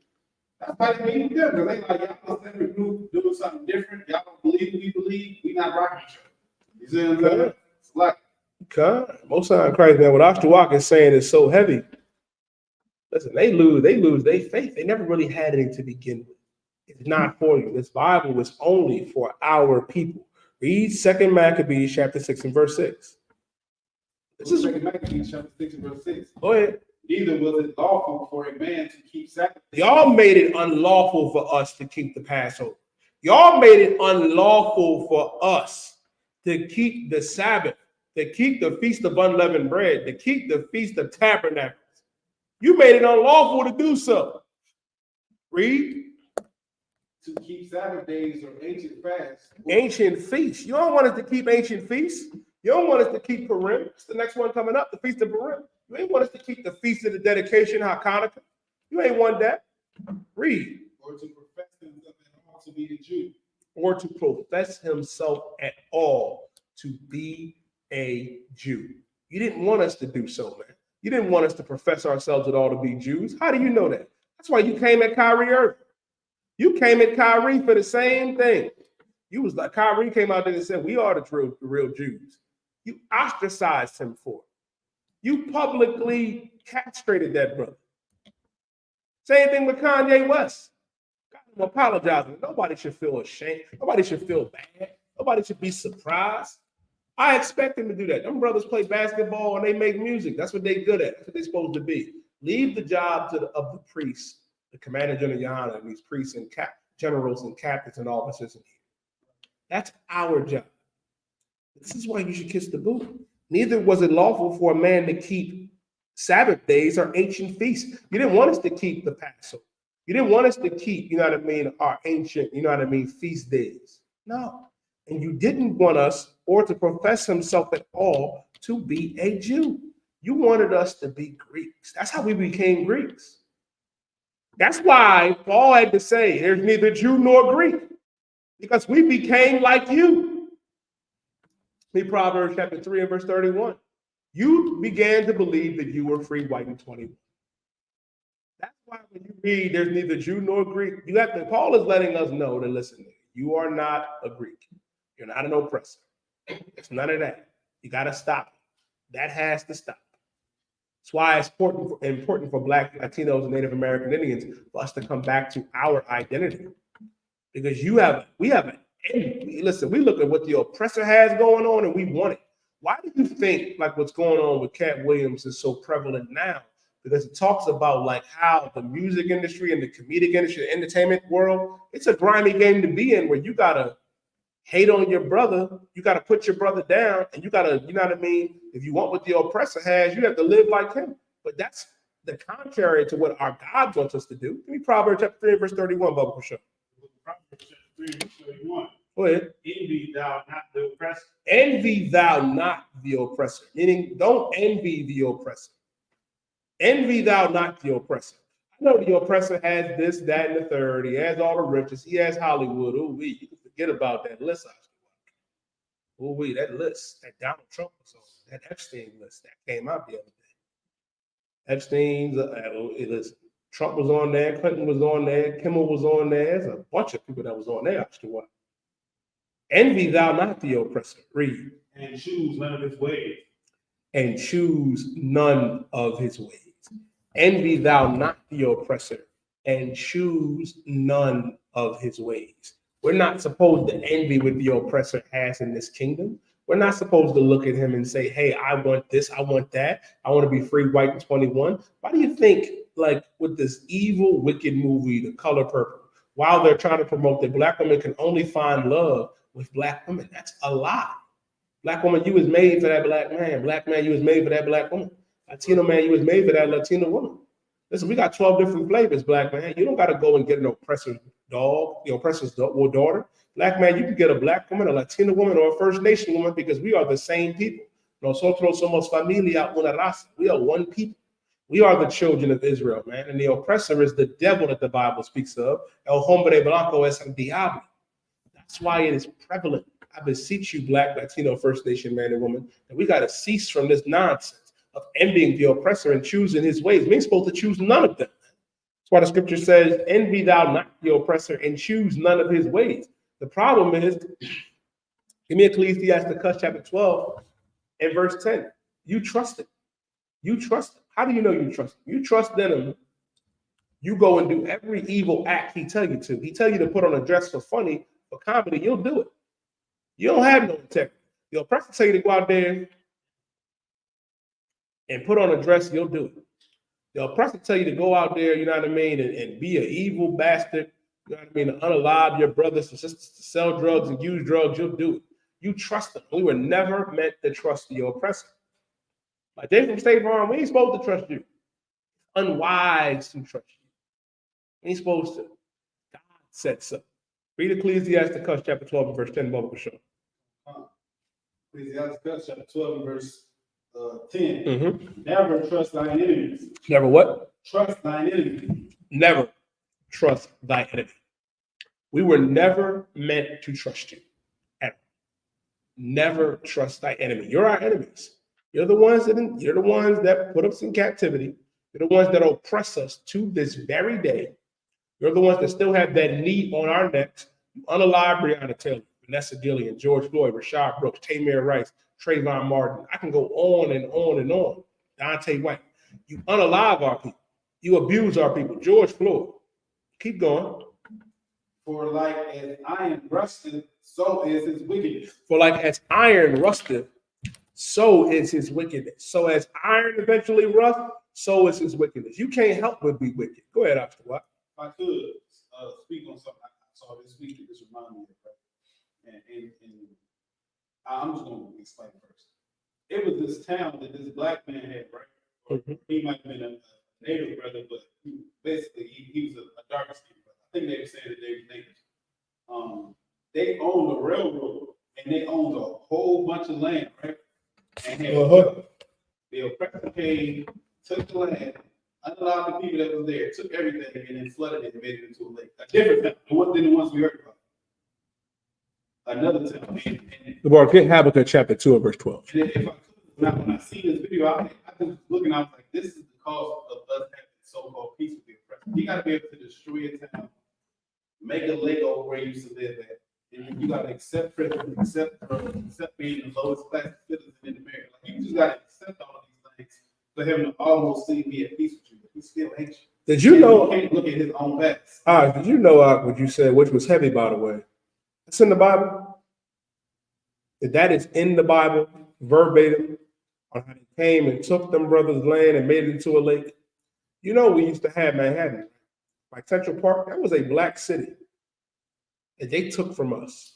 That's why they need them. Because they like, y'all must never doing something different. Y'all don't believe what we believe. We not rocking each other. You see what I'm saying? It's like, most of the Christ, man, what I.S.U.P.K is saying is so heavy. Listen, they lose their faith. They never really had anything to begin with. It's not for you. This Bible was only for our people. Read 2 Maccabees chapter 6 and verse 6. This is 2 Maccabees chapter 6 and verse 6. Go ahead. Neither was it lawful for a man to keep Sabbath. Y'all made it unlawful for us to keep the Passover. Y'all made it unlawful for us to keep the Sabbath, to keep the Feast of Unleavened Bread, to keep the Feast of Tabernacles. You made it unlawful to do so. Read. To keep Sabbath days or ancient fasts. Ancient feasts. You don't want us to keep ancient feasts. You don't want us to keep Purim. It's the next one coming up, the Feast of Purim. You ain't want us to keep the Feast of the Dedication, Hanukkah. You ain't want that. Read. Or to profess himself at all to be a Jew. Or to profess himself at all to be a Jew. You didn't want us to do so, man. You didn't want us to profess ourselves at all to be Jews. How do you know that? That's why you came at Kyrie Irving. You came at Kyrie for the same thing. You was like, Kyrie came out there and said, we are the real Jews. You ostracized him for it. You publicly castrated that brother. Same thing with Kanye West. Got him apologizing. Nobody should feel ashamed. Nobody should feel bad. Nobody should be surprised. I expect him to do that. Them brothers play basketball and they make music. That's what they're good at. That's what they're supposed to be. Leave the job of the priests, the commander GEN.YAHANNA, and these priests and generals and captains and officers in here. That's our job. This is why you should kiss the boot. Neither was it lawful for a man to keep Sabbath days or ancient feasts. You didn't want us to keep the Passover. You didn't want us to keep, our ancient, feast days. No. And you didn't want us or to profess himself at all to be a Jew. You wanted us to be Greeks. That's how we became Greeks. That's why Paul had to say, there's neither Jew nor Greek, because we became like you. Read Proverbs chapter 3 and verse 31. You began to believe that you were free, white, and 21. That's why when you read, there's neither Jew nor Greek, Paul is letting us know that, listen, you are not a Greek. You're not an oppressor. It's none of that. You got to stop. That has to stop. That's why it's important for Black, Latinos, and Native American Indians for us to come back to our identity. Because listen, we look at what the oppressor has going on and we want it. Why do you think like what's going on with Cat Williams is so prevalent now? Because it talks about like how the music industry and the comedic industry, the entertainment world, it's a grimy game to be in where you gotta hate on your brother, you got to put your brother down, and you got to, you know what I mean? If you want what the oppressor has, you have to live like him. But that's the contrary to what our God wants us to do. Give me Proverbs chapter 3, verse 31, Bubba, for sure. Proverbs chapter 3, verse 31. Go ahead. Envy thou not the oppressor. Envy thou not the oppressor. Meaning, don't envy the oppressor. Envy thou not the oppressor. I know the oppressor has this, that, and the third. He has all the riches. He has Hollywood. Oh, you can forget about that list. Oh, that list that Donald Trump was on, that Epstein list that came out the other day. Epstein's list. Trump was on there. Clinton was on there. Kimmel was on there. There's a bunch of people that was on there. Actually, envy thou not the oppressor. Read. And choose none of his ways. And choose none of his ways. Envy thou not the oppressor, and choose none of his ways. We're not supposed to envy what the oppressor has in this kingdom. We're not supposed to look at him and say, hey, I want this, I want that. I want to be free, white, and 21. Why do you think, like, with this evil, wicked movie, The Color Purple, while they're trying to promote that Black women can only find love with Black women? That's a lie. Black woman, you was made for that Black man. Black man, you was made for that Black woman. Latino man, you was made for that Latino woman. Listen, we got 12 different flavors, Black man. You don't got to go and get an oppressor's dog, the oppressor's daughter. Black man, you can get a Black woman, a Latino woman, or a First Nation woman, because we are the same people. Nosotros somos familia una raza. We are one people. We are the children of Israel, man. And the oppressor is the devil that the Bible speaks of. El hombre blanco es el diablo. That's why it is prevalent. I beseech you, Black, Latino, First Nation man and woman, that we got to cease from this nonsense of envying the oppressor and choosing his ways. We ain't supposed to choose none of them. That's why the scripture says, envy thou not the oppressor and choose none of his ways. The problem is, give me Ecclesiastes chapter 12 and verse 10. You trust him. You trust him. How do you know you trust him? You trust in him. You go and do every evil act he tell you to. He tell you to put on a dress for funny, for comedy, you'll do it. You don't have no integrity. The oppressor tell you to go out there and put on a dress, you'll do it. The oppressor tell you to go out there, you know what I mean, and be an evil bastard, you know what I mean, to unalive your brothers and sisters, to sell drugs and use drugs, you'll do it. You trust them. We were never meant to trust the oppressor. Like Jay from State Farm, we ain't supposed to trust you. Unwise to trust you. We ain't supposed to. God said so. Read Ecclesiastes chapter 12 and verse 10, Bubba, for sure. Ecclesiastes chapter 12 and verse 10. Mm-hmm. Never trust thine enemies. Never what? Trust thine enemies. Never trust thy enemy. We were never meant to trust you. Ever. Never trust thy enemy. You're our enemies. You're the ones that put us in captivity. You're the ones that oppress us to this very day. You're the ones that still have that knee on our necks. You unalive Breonna Taylor, Vanessa Gillian, George Floyd, Rashad Brooks, Tamir Rice, Trayvon Martin. I can go on and on and on. Dante White. You unalive our people. You abuse our people. George Floyd. Keep going. For like as iron rusted, so is his wickedness. For like as iron rusted, so is his wickedness. So as iron eventually rusts, so is his wickedness. You can't help but be wicked. Go ahead, Oscar. What? If I could speak on something I saw this week that just reminded me of, right? And I'm just going to explain first. It was this town that this Black man had, right? Mm-hmm. He might have been a native brother, but basically he was a darker skinned brother. I think they were saying that they were natives. They owned a railroad and they owned a whole bunch of land, right? And had the oppressor came, took the land, unallowed the people that was there, took everything, and then flooded it and made it into a lake. A different town than the ones we heard about. Another town. The Lord, get Habakkuk chapter 2 and verse 12. And if I could, when I see this video, I was looking, I was like, this is the cause of us having so-called peace with the oppressor. You got to be able to destroy a town, make a lake over where you used to live at, and you got to accept privilege, accept being the lowest class citizen in America. Like, you just got to accept all of these things for him to almost see me at peace with you. He still hates you. Did you know? He can't look at his own past. Did you know what you said, which was heavy, by the way? It's in the Bible. That is in the Bible, verbatim, on how they came and took them brothers' land and made it into a lake. You know, we used to have Manhattan, like Central Park. That was a Black city that they took from us.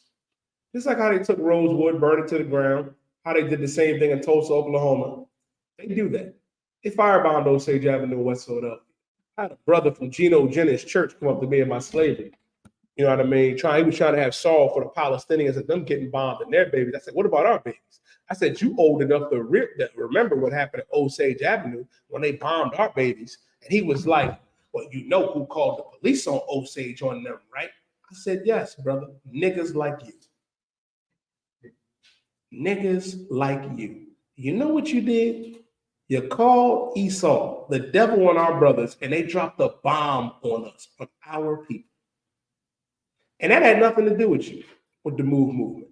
Just like how they took Rosewood, burned it to the ground, how they did the same thing in Tulsa, Oklahoma. They do that. They firebombed Osage Avenue in West Philadelphia. I had a brother from Geno Jennings Church come up to me in my slavery. You know what I mean? He was trying to have Saul for the Palestinians and them getting bombed and their babies. I said, what about our babies? I said, you old enough to remember what happened at Osage Avenue when they bombed our babies. And he was like, well, you know who called the police on Osage on them, right? I said, yes, brother. Niggas like you. Niggas like you. You know what you did? You called Esau, the devil on our brothers, and they dropped a bomb on us, on our people. And that had nothing to do with you, with the movement.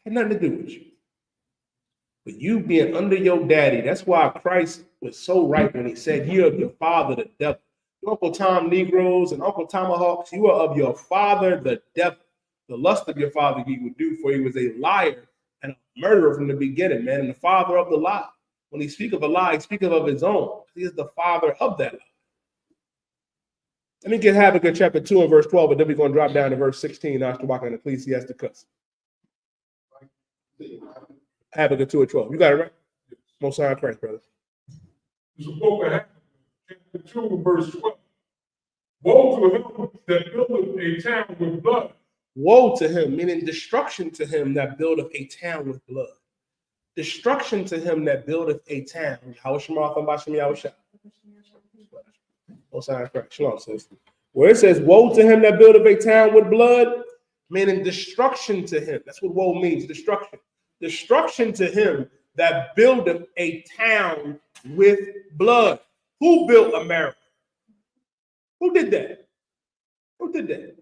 Had nothing to do with you. But you being under your daddy, that's why Christ was so right when he said, you're of your father, the devil. Your Uncle Tom Negroes and Uncle Tomahawks, you are of your father, the devil. The lust of your father he would do, for he was a liar and a murderer from the beginning, man, and the father of the lie. When he speaks of a lie, he speaks of his own. He is the father of that lie. Let me get Habakkuk chapter 2 and verse 12, and then we're going to drop down to verse 16, ISUPK and Ecclesiasticus. Habakkuk 2 and 12. You got it right? Most High Christ, brother. It's a book of Habakkuk, chapter 2, verse 12. Woe to him that buildeth a town with blood. Woe to him, meaning destruction to him that buildeth a town with blood. Destruction to him that buildeth a town. Most High Christ. Shalom, sis. Where it says, woe to him that buildeth a town with blood, meaning destruction to him. That's what woe means, destruction. Destruction to him that buildeth a town with blood. Who built America? Who did that? Who did that?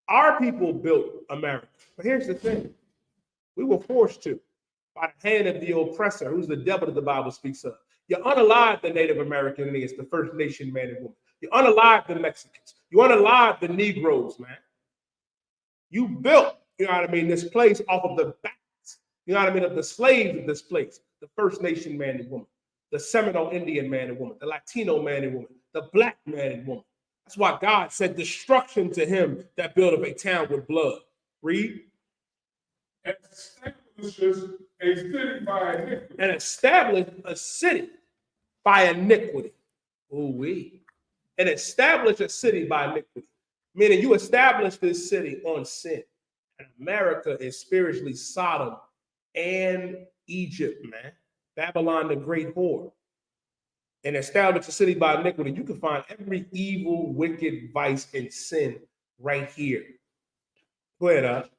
Our people built America. But here's the thing. We were forced to by the hand of the oppressor, who's the devil that the Bible speaks of. You unalive the Native American Indians, the First Nation man and woman. You unalive the Mexicans. You unalive the Negroes, man. You built, you know what I mean, this place off of the backs, you know what I mean, of the slaves of this place, the First Nation man and woman, the Seminole Indian man and woman, the Latino man and woman, the Black man and woman. That's why God said destruction to him that buildeth a town with blood. Read. Establishes a city by iniquity. And established a city by iniquity. Ooh-wee. And establish a city by iniquity. Meaning you establish this city on sin. And America is spiritually Sodom and Egypt, man. Babylon the great whore. And establish a city by iniquity. You can find every evil, wicked vice and sin right here. Go ahead,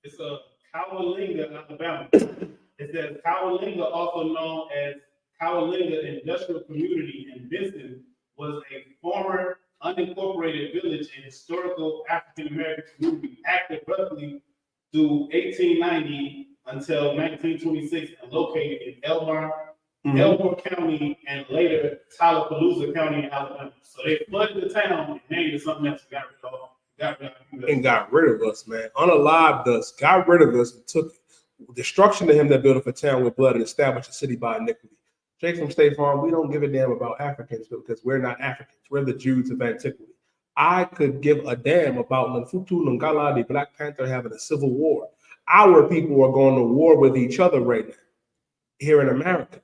It's a Cowalinga, Alabama. It says Cowalinga, also known as Cowalinga Industrial Community in Vincent, was a former unincorporated village and historical African American community active roughly through 1890 until 1926 and located in Elmore County and later Tallapooza County in Alabama. So they flooded the town and named it something else. Got rid of us, man. Unalived us, got rid of us, and took destruction to him that built up a town with blood and established a city by iniquity. Jake from State Farm, we don't give a damn about Africans because we're not Africans. We're the Jews of antiquity. I could give a damn about Nfutu Nungala, the Black Panther, having a civil war. Our people are going to war with each other right now here in America.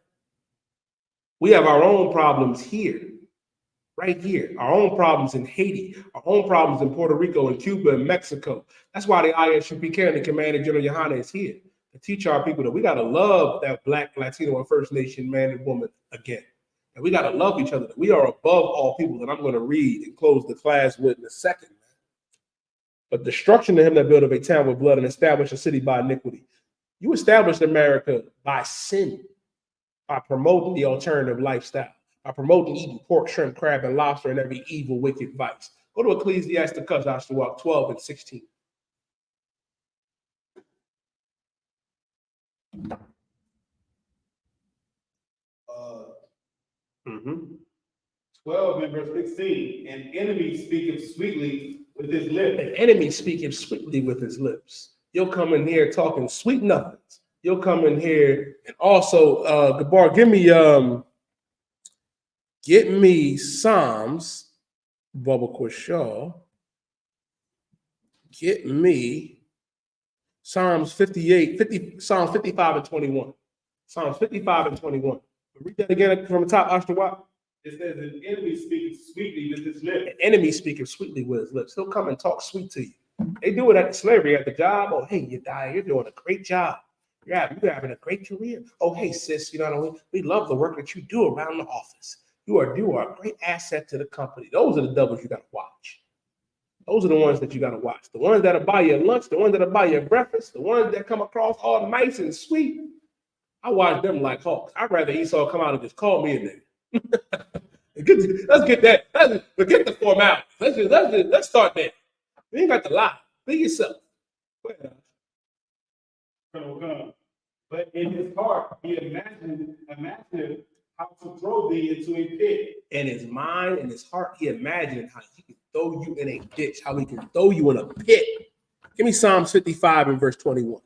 We have our own problems here. Right here, our own problems in Haiti, our own problems in Puerto Rico and Cuba and Mexico. That's why the I.S.U.P.K and the Commander Gen.YAHANNA is here to teach our people that we got to love that Black, Latino, and First Nation man and woman again. And we got to love each other. That we are above all people that I'm going to read and close the class with in a second. But destruction to him that built up a town with blood and established a city by iniquity. You established America by sin, by promoting the alternative lifestyle. By promoting eating pork, shrimp, crab, and lobster and every evil, wicked vice. Go to Ecclesiasticus, ISUPK 12 and 16. Mm-hmm. 12 and verse 16. An enemy speaketh sweetly with his lips. An enemy speaking sweetly with his lips. You'll come in here talking sweet nothings. You'll come in here and also, Gabar, get me Psalms, Bubba Quashaw. Get me Psalms 55 and 21. Psalms 55 and 21. Read that again from the top, Ashtawa. It says, an enemy speaking sweetly with his lips. An enemy speaking sweetly with his lips. He'll come and talk sweet to you. They do it at slavery, at the job. Oh, hey, you die. You're doing a great job. You're having a great career. Oh, hey, sis, you know what I mean? We love the work that you do around the office. You are a great asset to the company. Those are the devils you got to watch. Those are the ones that you got to watch. The ones that'll buy you lunch, the ones that'll buy you breakfast, the ones that come across all nice and sweet. I watch them like hawks. I'd rather Esau come out and just call me a nigga. Let's get that. Forget the formality. Let's start there. You ain't got to lie. Be yourself. Go ahead. But in his heart, he imagined how to throw thee into a pit. In his mind, in his heart, he imagined how he can throw you in a ditch, how he can throw you in a pit. Give me Psalms 55 and verse 21.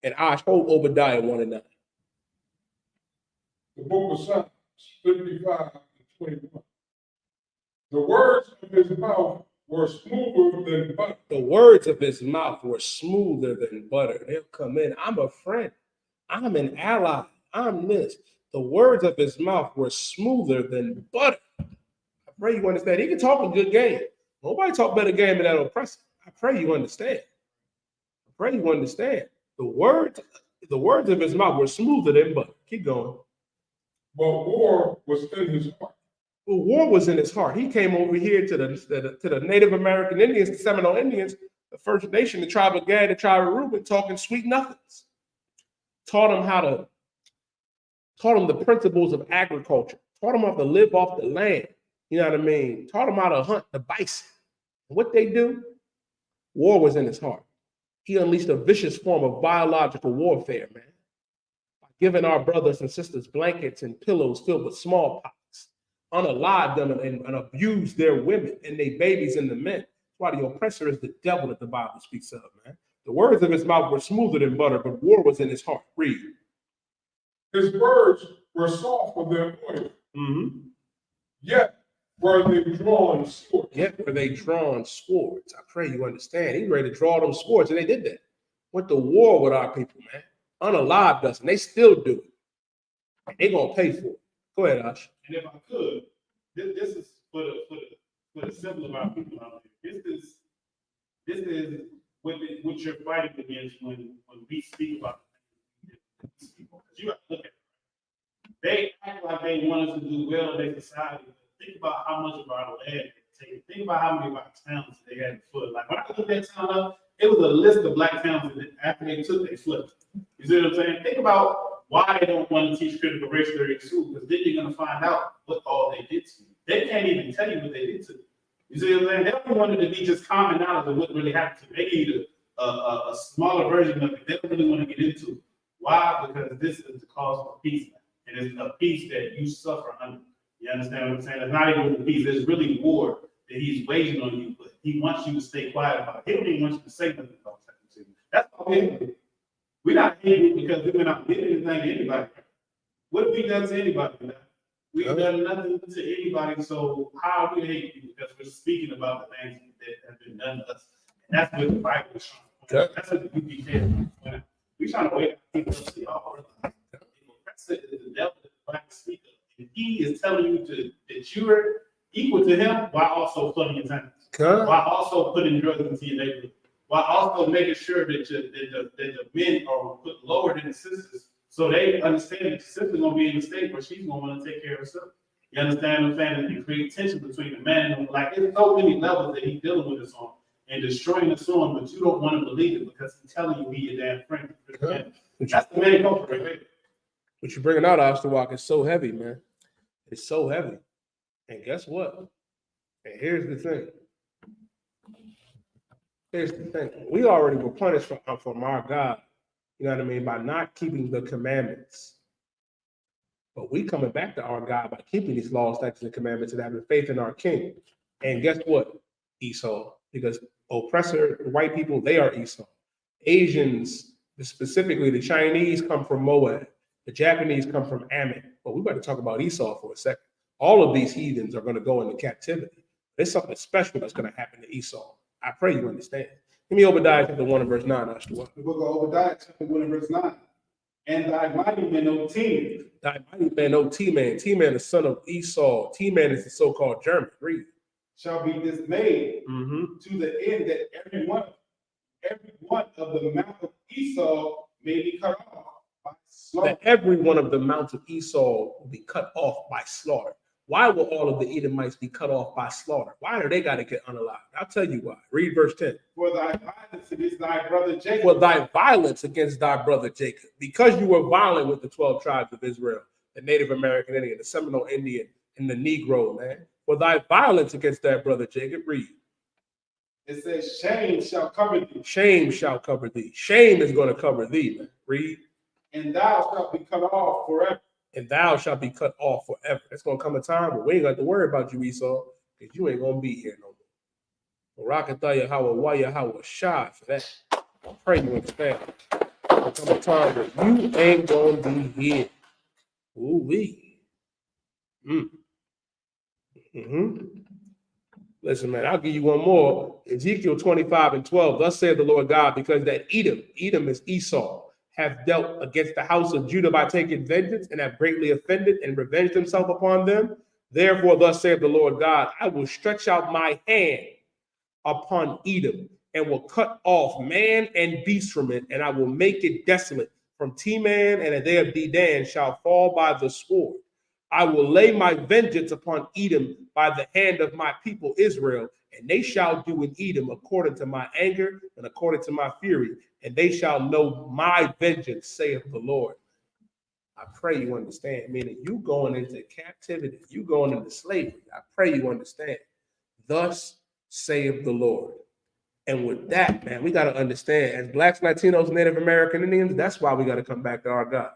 And I hold Obadiah 1 and 9. The book of Psalms 55 and 21. The words of his mouth were smoother than butter. The words of his mouth were smoother than butter. They'll come in. I'm a friend. I'm an ally. I'm this. The words of his mouth were smoother than butter. I pray you understand. He can talk a good game. Nobody talk better game than that oppressor. I pray you understand. I pray you understand. The words of his mouth were smoother than butter. Keep going. But war was in his heart. Well, war was in his heart. He came over here to the Native American Indians, the Seminole Indians, the First Nation, the tribe of Gad, the tribe of Reuben, talking sweet nothings. Taught them the principles of agriculture. Taught them how to live off the land. You know what I mean? Taught them how to hunt the bison. What they do? War was in his heart. He unleashed a vicious form of biological warfare, man. By giving our brothers and sisters blankets and pillows filled with smallpox, unalived them and abused their women and their babies and the men. That's why the oppressor is the devil that the Bible speaks of, man. The words of his mouth were smoother than butter, but war was in his heart. Read. His words were softer than oil. Mm-hmm. Yet were they drawn swords. Yet were they drawn swords. I pray you understand. He's ready to draw them swords, and they did that. Went to war with our people, man. Unalived us, and they still do it. They're gonna pay for it. Go ahead, Ash. And if I could, this is for the simple of our people out there. This is what you're fighting against when we speak about these people. Because you have to look at it. They act like they want us to do well in their society. Think about how much of our land they take. Think about how many of our towns they had to flood. Like when I looked that town up, it was a list of black towns that after they took, they flooded. You see what I'm saying? Think about why they don't want to teach critical race theory in school, because then you're going to find out what all they did to you. They can't even tell you what they did to you. You see what I'm saying? They don't want it to be just common knowledge of what really happened to you. They need a smaller version of it. They don't really want to get into it. Why? Because this is the cause for peace. And it's a peace that you suffer under. You understand what I'm saying? It's not even a peace. There's really war that he's waging on you, but he wants you to stay quiet about it. He don't even want you to say nothing about it. That's why we're hating. We're not hating because we're not doing anything to anybody. What have we done to anybody? We've done nothing to anybody, so how are we hating you? Because we're speaking about the things that have been done to us. And that's what the Bible is trying to point out. That's what the UPK is trying to point out. We're trying to wake up people to see all of us. The devil is trying to speak of. And he is telling you that you're equal to him while also flooding your tenants. While also putting drugs into your neighborhood. While also making sure that the men are put lower than the sisters. So they understand that the sister's going to be in the state where she's going to want to take care of herself. You understand what I'm saying? And create tension between the man and the like. There's so many levels that he's dealing with us on and destroying us on, but you don't want to believe it because he's telling you he your damn friend. That's the main culprit right there. What you're bringing out, Isupk, is so heavy, man. It's so heavy. And guess what? And here's the thing. We already were punished from our God, you know what I mean, by not keeping the commandments. But we coming back to our God by keeping these laws, statutes, and commandments and having faith in our King. And guess what? Esau. Because oppressor white people, they are Esau. Asians, specifically the Chinese, come from Moab. The Japanese come from Ammon. But we better talk about Esau for a second. All of these heathens are going to go into captivity. There's something special that's going to happen to Esau. I pray you understand. Give me Obadiah chapter 1 and verse 9, Ashtawa. The book of Obadiah, chapter 1 and verse 9. And thy mighty men, O T-man. Thy mighty man, O T-man. T-man, the son of Esau. T-man is the so-called German. Read. Shall be dismayed Mm-hmm. to the end that every one of the mount of Esau may be cut off by slaughter. That every one of the mounts of Esau will be cut off by slaughter. Why will all of the Edomites be cut off by slaughter? Why do they got to get unalive? I'll tell you why. Read verse 10. For thy violence against thy brother Jacob. For thy violence against thy brother Jacob. Because you were violent with the 12 tribes of Israel, the Native American Indian, the Seminole Indian, and the Negro, man. For thy violence against thy brother Jacob, read. It says, shame shall cover thee. Shame shall cover thee. Shame is going to cover thee, man. Read. And thou shalt be cut off forever. And thou shalt be cut off forever. It's going to come a time where we ain't got to worry about you, Esau, because you ain't going to be here no more. Barakatah Yahweh, Wa Yahweh, Shah for that. I pray you understand. There'll come a time where you ain't going to be here. Ooh-wee. Listen, man, I'll give you one more. Ezekiel 25 and 12. Thus saith the Lord God, because that Edom is Esau, have dealt against the house of Judah by taking vengeance, and have greatly offended and revenged himself upon them. Therefore, thus saith the Lord God, I will stretch out my hand upon Edom, and will cut off man and beast from it, and I will make it desolate. From Teman and the day of Dedan shall fall by the sword. I will lay my vengeance upon Edom by the hand of my people Israel, and they shall do in Edom according to my anger and according to my fury, and they shall know my vengeance, saith the Lord. I pray you understand, meaning you going into captivity, you going into slavery. I pray you understand. Thus saith the Lord. And with that, man, we got to understand, as Blacks, Latinos, Native American Indians, that's why we got to come back to our God.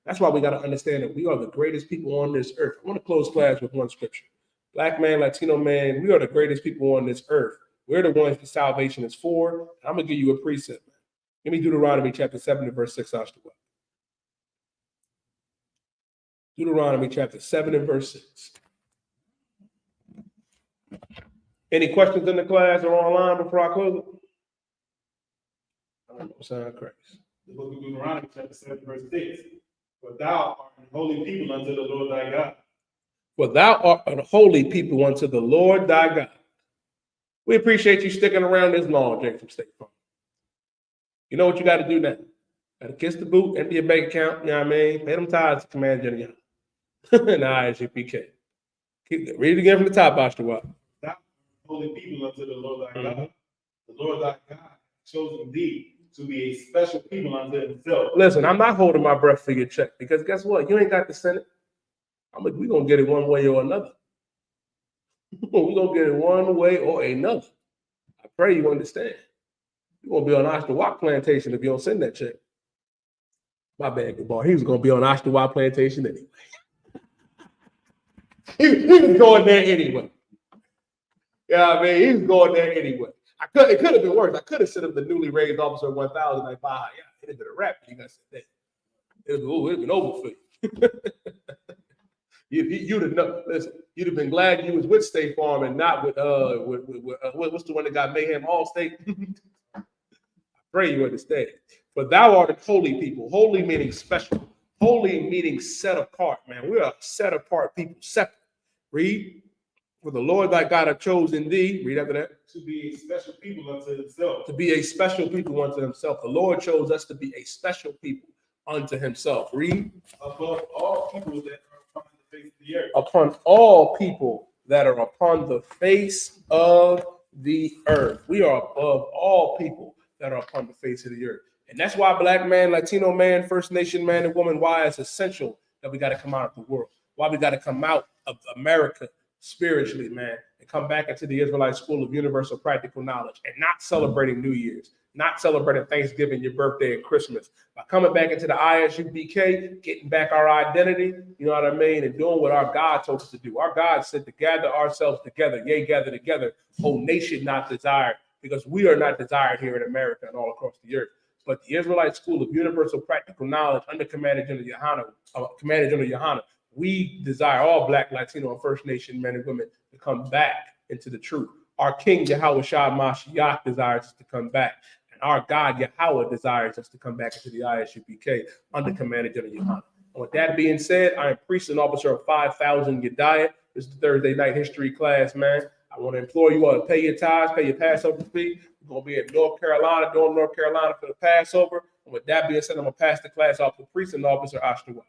That's why we got to understand that we are the greatest people on this earth. I want to close class with one scripture. Black man, Latino man, we are the greatest people on this earth. We're the ones that salvation is for. I'm going to give you a precept, man. Give me Deuteronomy chapter 7 and verse 6. Deuteronomy chapter 7 and verse 6. Any questions in the class or online before I close it? I don't know, sound crazy. The book of Deuteronomy, chapter 7, verse 6. For thou art a holy people unto the Lord thy God. For thou art a holy people unto the Lord thy God. We appreciate you sticking around this long, Jake from State Farm. You know what you got to do now? Got to kiss the boot, empty your bank account, you know what I mean? Pay them tithes to Command GEN.YAHANNA. And I.S.U.P.K. Read it again from the top, Ashtawa. Thou art holy people unto the Lord thy God. The Lord thy God hath chosen thee to be a special people unto himself. Listen, I'm not holding my breath for your check, because guess what? You ain't got the Senate. We're going to get it one way or another. We're going to get it one way or another. I pray you understand. You're going to be on Ashtawa plantation if you don't send that check. My bad, good boy. He was going to be on Ashtawa plantation anyway. he was going there anyway. Yeah, I mean, he was going there anyway. It could have been worse. I could have sent him the newly raised officer 1000. Like, yeah, it'd have been a wrap. You got to say that. It'd have been over for you. You'd have known. Listen, you'd have been glad you was with State Farm and not with what's the one that got Mayhem Allstate? I pray you understand. For thou art a holy people. Holy meaning special. Holy meaning set apart, man. We are set apart people. Separate. Read. For the Lord thy God hath chosen thee. Read after that. To be a special people unto himself. To be a special people unto himself. The Lord chose us to be a special people unto himself. Read. Above all people that are upon the face of the earth. Upon all people that are upon the face of the earth. We are above all people that are upon the face of the earth. And that's why Black man, Latino man, First Nation man and woman, why it's essential that we got to come out of the world. Why we got to come out of America spiritually, man, and come back into the Israelite School of Universal Practical Knowledge and not celebrating New Year's, not celebrating Thanksgiving, your birthday, and Christmas. By coming back into the I.S.U.P.K, getting back our identity, you know what I mean, and doing what our God told us to do. Our God said to gather ourselves together, yea, gather together, whole nation not desired, because we are not desired here in America and all across the earth. But the Israelite School of Universal Practical Knowledge under Commander General Yohanna, we desire all Black, Latino, and First Nation men and women to come back into the truth. Our King Yahweh Shah Mashiach desires us to come back. And our God Yahweh desires us to come back into the I.S.U.P.K under Commander General Yohanna. With that being said, I am priest and officer of 5,000 Yediah. This is the Thursday night history class, man. I want to implore you all to pay your tithes, pay your Passover fee. We're going to be in North Carolina, North Carolina for the Passover. And with that being said, I'm going to pass the class off to priest and officer Ashton.